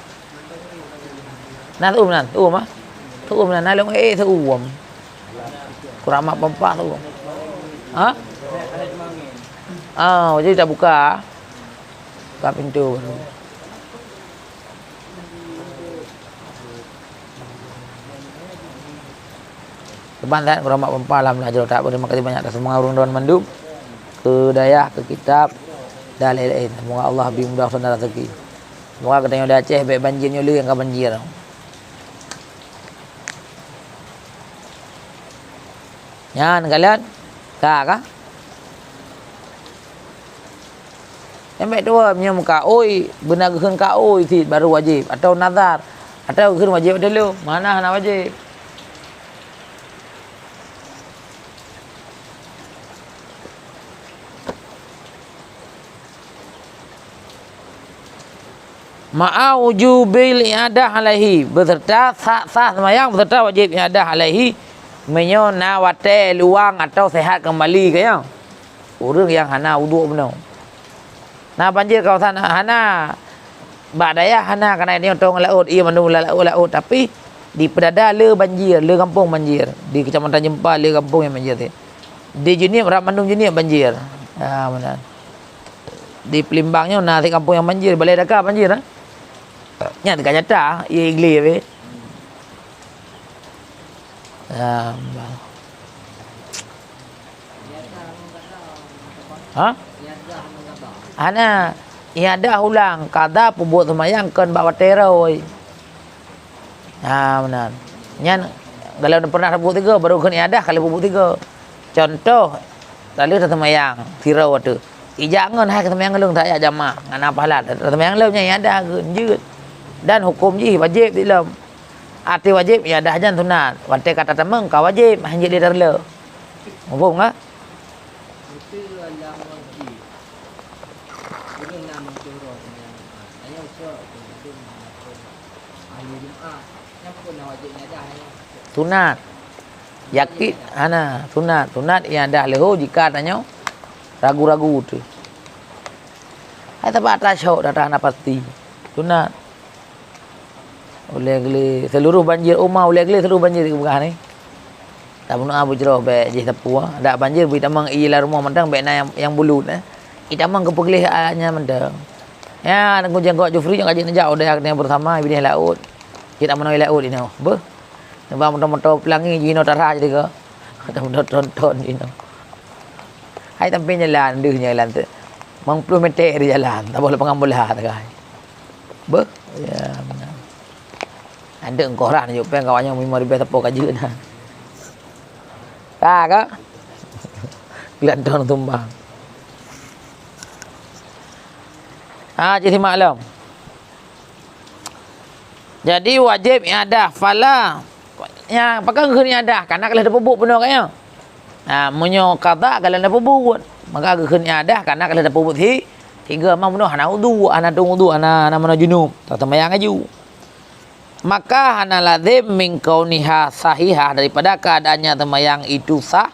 na ôm á là na lông e ôm kurang mak bapa tu hah jadi tak buka pintu Kebantan kurang mak pempalam lah jauh tak boleh. Terima kasih banyak atas semua orang dan mandub ke dayah ke kitab dan lain-lain. Semoga Allah lebih mudah saudara rezeki. Semoga katanya udah Aceh baik banjir nyuli yang ke banjir. Yan kalian kah? Yang baik dua punya muka oi benar keun ka oi sih baru wajib atau nazar atau keun wajib dulu mana hana wajib. Ma'awujubil i'adah alaihi beserta sah sembahyang beserta wajib i'adah alaihi menyo na wate luang atau sehat kembali ke yang urang yang hana wudu benar. Nah banjir kawasan hana badaya hana kana ni tong laut ia mandung laut tapi di Pedada le banjir le kampung banjir di Kecamatan Jempa le kampung yang banjir di Jenim rak mandung Jenim banjir. Ha benar. Di Pelimbangnya nasi kampung yang banjir Balai Daka banjir ah. Nya dekat nyata ia igli we. Ana ia ada ulang kada pembuat semayang kan bawa teroi. Benar. Nya kalau pernah pembuat 3 baru kan ada kali pembuat 3. Contoh tali semayang tirau tu. Jangan hai semayang lung tak jamaah ngana pahala. Semayang lung nya ada genjut. Dan hukum ji wajib di dalam arti wajib ya dah jan sunat wate kata temeng ka wajib hanya di darle ngomong ah itu yang wajib ini nama surah yang ayat surah itu ahli Jumaat yang pun wajibnya dah sunat yakin ana sunat ya dah leho jika tanya ragu-ragu tu ai tempat tasawuf dah pasti sunat oleh geli seluruh banjir umah oleh geli seluruh banjir di Bekah ni. Tak bunuh abu jerah be je tepu dak banjir bui tamang ialah rumah mendang be na yang bulut itamang ke pegelih nya mendang. Ya nak gojang gok Jufri yang kaji nejak udah yang bersama bini laut. Kita menoi laut ini. Be. Nampak motor-motor pelangi jino tarah jadi ke. Ada motor tonton jino. Hai tampi jalan deh jalan tu. 10 meter di jalan, tak boleh pengambulah tak kai. Be. Ya benar. Ada engkau orang juga pengen kawannya memori biasa pok kaji dah. Kak. Gelandang tumbang. Jadi maklum. Jadi wajib iadah fala. Ya, pakai ke iadah karena kalau ada pebuk benar kaya. Munyo qada kalau ada pebuk. Maka ke iadah karena kalau ada pebuk tiga mang benar ana wudu, ana wudu, ana mana junub. Tak sembahyang aju. Maka ana lazim min kauniha sahihah daripada keadaannya sembahyang itu sah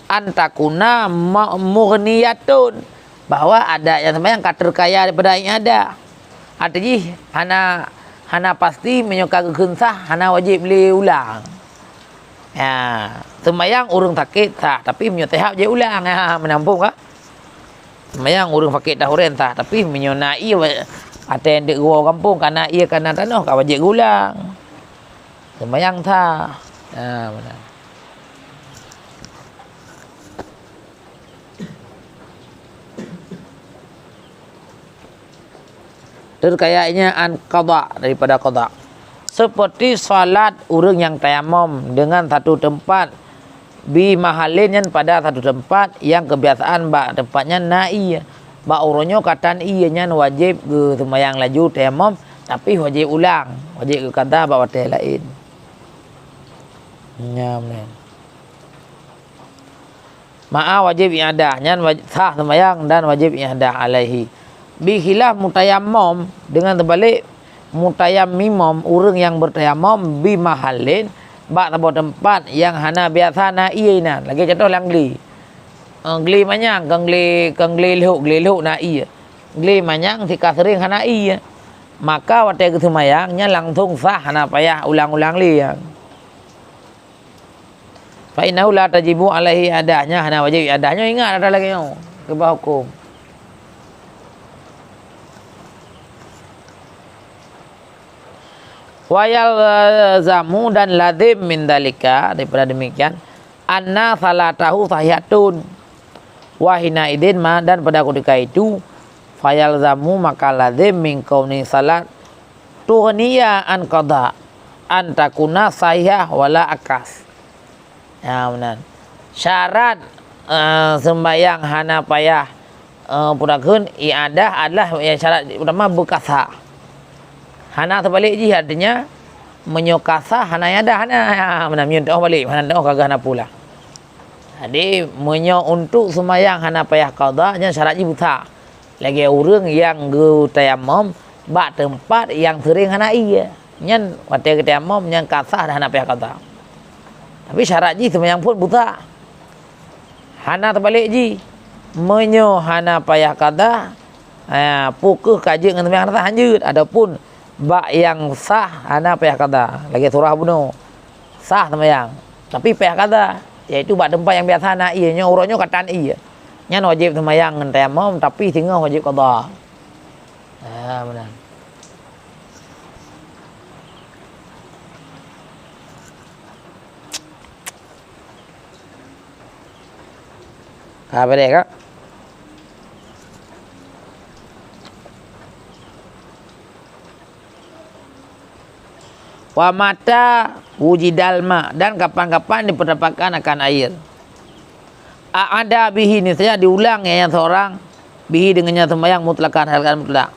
antakuna mughniyatun. Bahawa ada yang sembahyang kater kaya daripada yang ada. Artinya hana pasti menyokak kegensah, hana wajib beli ulang. Ya, sembahyang urung sakit sah, tapi menyotehap je ulang. Ya, menampung kah? Sembahyang urung sakit dah uren sah, tapi menyonai ada yang dek gua kampung karena ia karena tanah kau wajib ulang. Sembahyang sah. Ya, benar. Terkayaknya an qada daripada qada. Seperti salat orang yang tayamum dengan satu tempat bi mahalin pada satu tempat yang kebiasaan bak tempatnya nai. Bak uronyo katan ianya wajib ke sembahyang laju tayamum tapi wajib ulang, wajib ke qada bak hotel lain. Nyamen. Ma'a wajib iadah nyan sah sembahyang dan wajib iadah alaihi. Bihilaf mutayammum dengan terbalik mutayammimum orang yang bertayamum bi mahallin bak tempat tempat yang hana biasa na iina lagi contoh lang gli manyang gli lehuk na iya gli manyang tika sering hana iya maka wate kesemayangnya langsung sah hana payah ulang-ulang liang fa innahu la tajibu alaihi adanya hana wajib adanya ingat ada lagi ke bawah hukum. Wayal zamu dan lazim min dalika daripada demikian anna salatahu sahiyatun wahina idin ma dan pada ketika itu fayal zamu maka lazim min kauni salat tughniya an qada an takuna sahih wala akas. Ya benar. Syarat sembahyang hana payah purakeun iadah adalah yang syarat pertama bekasa. Hana terbalik je artinya menyokasa hana ada hana mana minta balik hana dah kagak hana pula. Jadi menyo untuk sembahyang hana payah qada nya syaratnya buta. Lagi orang yang ge tayamum bak tempat yang sering hana iya. Nyan wate tayamum yang kasah hana payah qada. Tapi syaratnya sembahyang pun buta. Hana terbalik je menyo hana payah qada pukul kaji dengan sembahyang rasa hanjut adapun bak yang sah hana payah qada lagi surah bunuh sah sembahyang tapi payah qada iaitu bak tempat yang biasa na ianya uronyo katan iya nya wajib sembahyang ngan tayamum tapi tinggal wajib qada. Benar. Apa deh kak? Wa mata wujidal ma dan kapan-kapan diperdapatkan akan air. Ada bihi ini saja diulang ya yang seorang bihi dengannya sembahyang mutlakan halkan mutlak.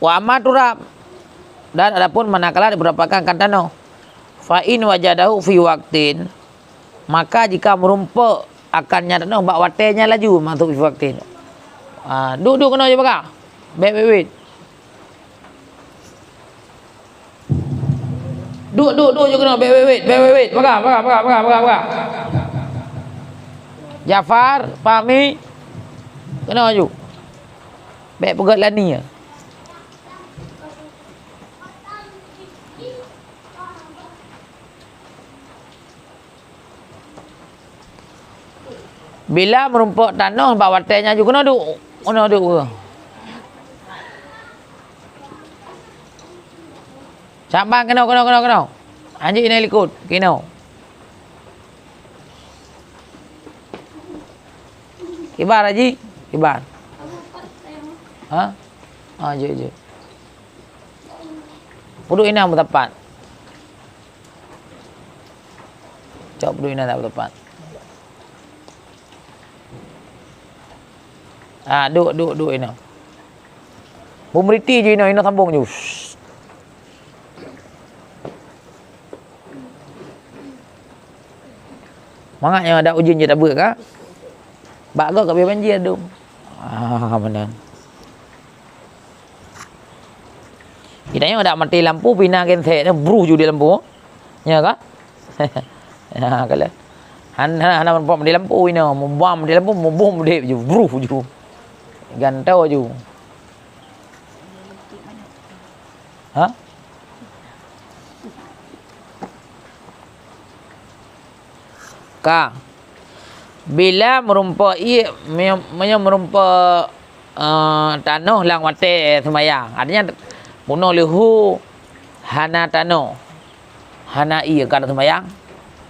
Wa amaturab dan adapun manakala diperdapatkan akan tanah. Fa in wajadahu fi waqtin maka jika merumpuk akannya tanah bak watenya laju masuk fi waqtin. Duduk kena je pakak. Wait. Duk je kena wait. Pakak. Jafar, Fahmi. Kena je. Baik pegat lani ya. Bila merumpuk tanah bak watenya juga kena duk. Kena duk ke? Cabang kena. Anjing ini ikut. Kena. Kibar Haji. Kibar. Ha? Je. Puduk ina bertepat. Cok puduk ina tak bertepat. Duk ina. Bumeriti je ina sambung je. Mangatnya ada ujian je tak ber ke? Bak kau kat biar banjir dum. Mana. Kita yang ada mati lampu pina kensek ni bruh ju di lampu. Ya ke? Ya kalau. Hana mati lampu ini, membam mati lampu, membom dek ju bruh ju. Gantau ju. Ha? Ka. Bila merumpuk merumpuk tanah lang wate semayang. Artinya puno lehu hana tanah. Hana iya kada semayang.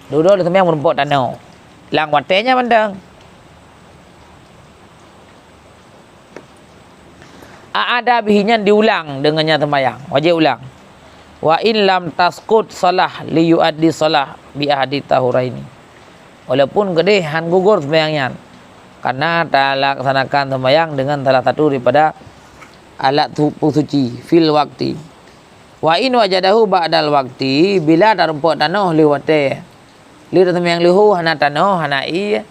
Dua-dua semayang merumpuk tanah. Lang watenya mandang. Ada bihinya diulang dengannya semayang. Wajib ulang. Wa in lam taskut salah li yuaddi salah bi ahadi tahuraini. Walaupun gede han gugur sembahyangnya karena tak laksanakan sembahyang dengan salah satu daripada alat suci fil waktu. Wa in wajadahu ba'dal waktu bila tarumpuk tanah liwate li sembahyang lihu hana tanah hana i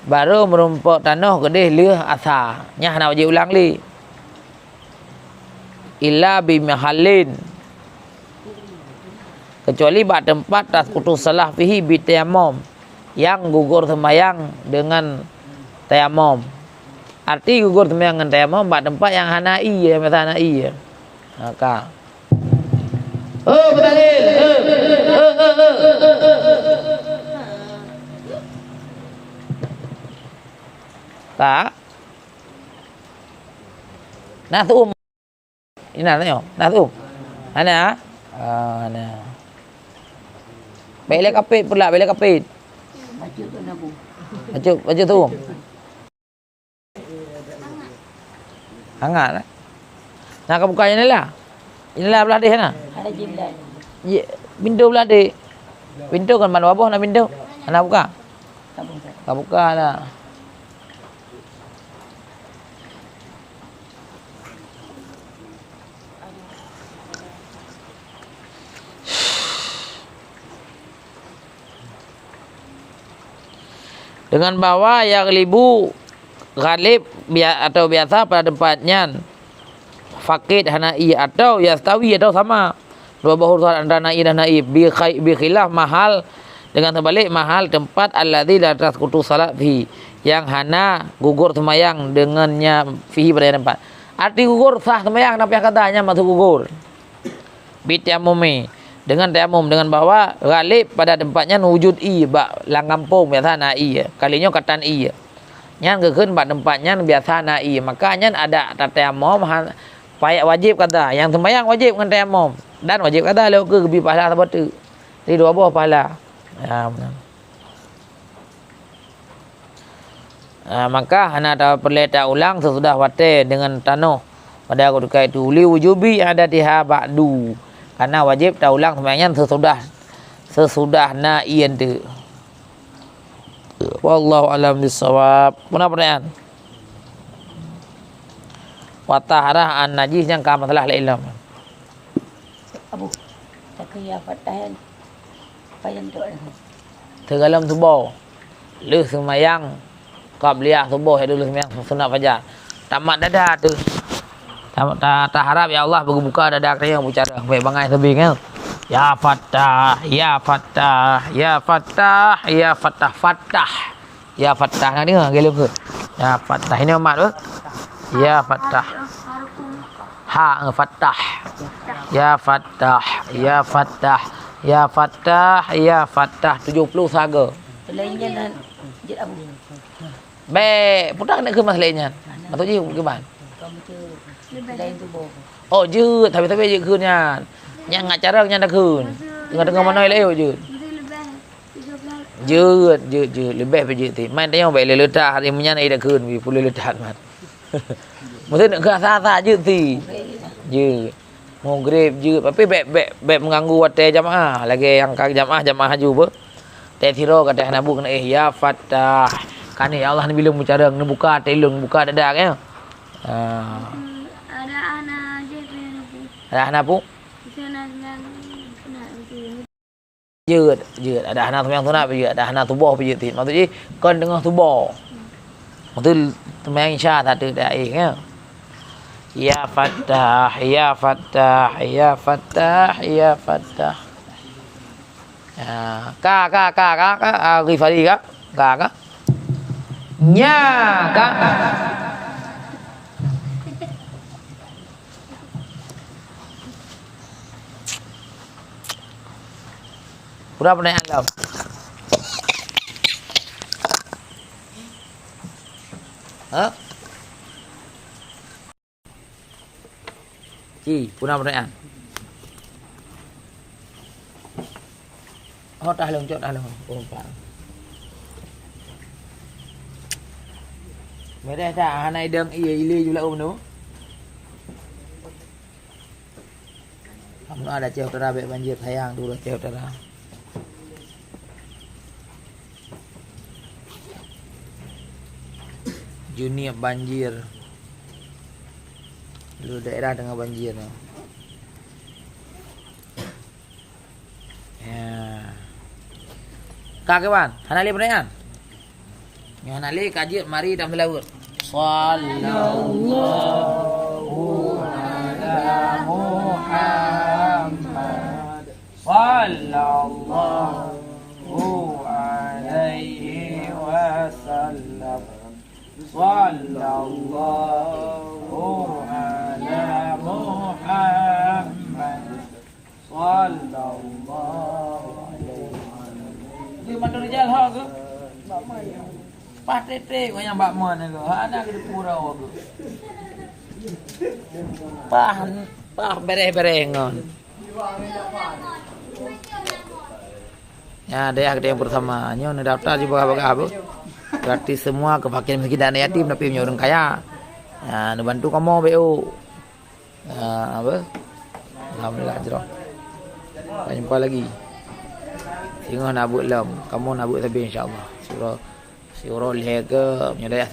baru merumpuk tanah gede li asa nya hana wajib ulang li illa bi mahallin kecuali bak tempat tas putus salah fihi bi tayammum yang gugur sembahyang dengan tayamum. Arti gugur sembahyang dengan tayamum pada tempat yang hanai ya, macam hanai ya. Maka betalil. Tak. Nasum. Ini nanya, nasum. Ana? Ana. Bela kapit pula, bela kapit. Baju tu. Hangat lah. Nak kau buka jendela. Jendela belah dia sana. Ada jendela. Ya, pintu belah dia. Pintu kan mana bawah nak pintu. Nak buka? Tak buka. Tak buka lah. Dengan bawa yang libu ghalib atau biasa pada tempatnya fakid hanai atau yastawi atau sama dua bahu antara nai dan naib bi khilaf mahal dengan terbalik mahal tempat alladzi la tasqutu salat fi yang hana gugur semayang dengannya fihi pada tempat. Arti gugur sah semayang tapi katanya masuk gugur bi tayammumi dengan tayamum dengan bahawa ghalib pada tempatnya wujud i bak lang kampung biasa na i kalinya katan i nyan keun bak tempatnya biasa na i makanya ada tayamum payah wajib kata yang sembahyang wajib dengan tayamum dan wajib kata lo ke bi pahala seperti di dua buah pahala ya benar. Maka hana ada perleta ulang sesudah wate dengan tanah pada ketika itu li wujubi ada tiha ba'du karena wajib tak ulang sembahyang sesudah na'iyan tu. Wallahu alam bisawab. Mana pertanyaan? Wa taharah an najis yang ka masalah la ilm. Abu. Takiyah fatahan. Payan tu. Terdalam subuh. Lu sembahyang qabliyah subuh ya dulu sembahyang sunat fajar. Tamat dadah tu. Tak harap ya Allah buka dada dia yang bicara baik bangai tebing kan. Ya Fattah, ya Fattah, ya Fattah, ya Fattah, Fattah. Ya Fattah nak dengar gelem ke? Ya Fattah ini mat tu. Ya Fattah. Ha Fattah. Ya Fattah, ya Fattah, ya Fattah, ya Fattah 70 saga. Selainnya Jit abu. Be, putar nak ke masalahnya. Atau je ke ban. Kamu tu lain tu boh. Oh, je, tapi je keunnya. Yang ngak cara nya dah keun. Tengah-tengah mana leo je. Je lebih je ti. Main tengok baik letak hari menyan ai dah keun wi pulih letak mat. Mesti nak ke asa je ti. Je. Mau grab je tapi baik mengganggu wate jamaah. Lagi yang kag jamaah haju ber. Teh tiro kata nabu kena ya Fatah. Kan ya Allah ni bila bicara ni buka telung buka dadak ya. Ada anak je Ada anak pu? sana nak itu. Je ada anak yang tunap je, ada anak tubuh je ti. Maksudnya kon tengah tubuh. Maksud temayang insya tak ada daik ya. Ya Fatah, ya Fatah, ya Fatah, ya Fatah. Ka Rifari ka. Nya ka. Berapa pertanyaan kau? Hah? Punah pertanyaan. Oh, dah long. Oh, Pak. Mereka dah hanai deng ile juga tu. Kamu ada cewek terabek banjir sayang dulu cewek terabek. Junior banjir. Lu daerah dengan banjir. Ya. Kawan, hanali pertanyaan. Yang hanali kaji mari dalam laut. Sallallahu ala Muhammad. Sallallahu alaihi wasallam. Sallallahu ala Muhammad. Sallallahu alaihi wasallam. Di mana rijal ha ke? Pas tete ko yang bak mon ke. Ha nak di purau ke. Pah bereh ngon. Ya, dia yang pertama. Nyo nak daftar di bawah-bawah apa? Gratis semua kefakiran miskin dan yatim tapi punya orang kaya. Ya, nak bantu kamu BO. Apa? Alhamdulillah jerah. Kita jumpa lagi. Tengok nak buat lam. Kamu nak buat tapi insya-Allah. Surah lihat ke menyedaya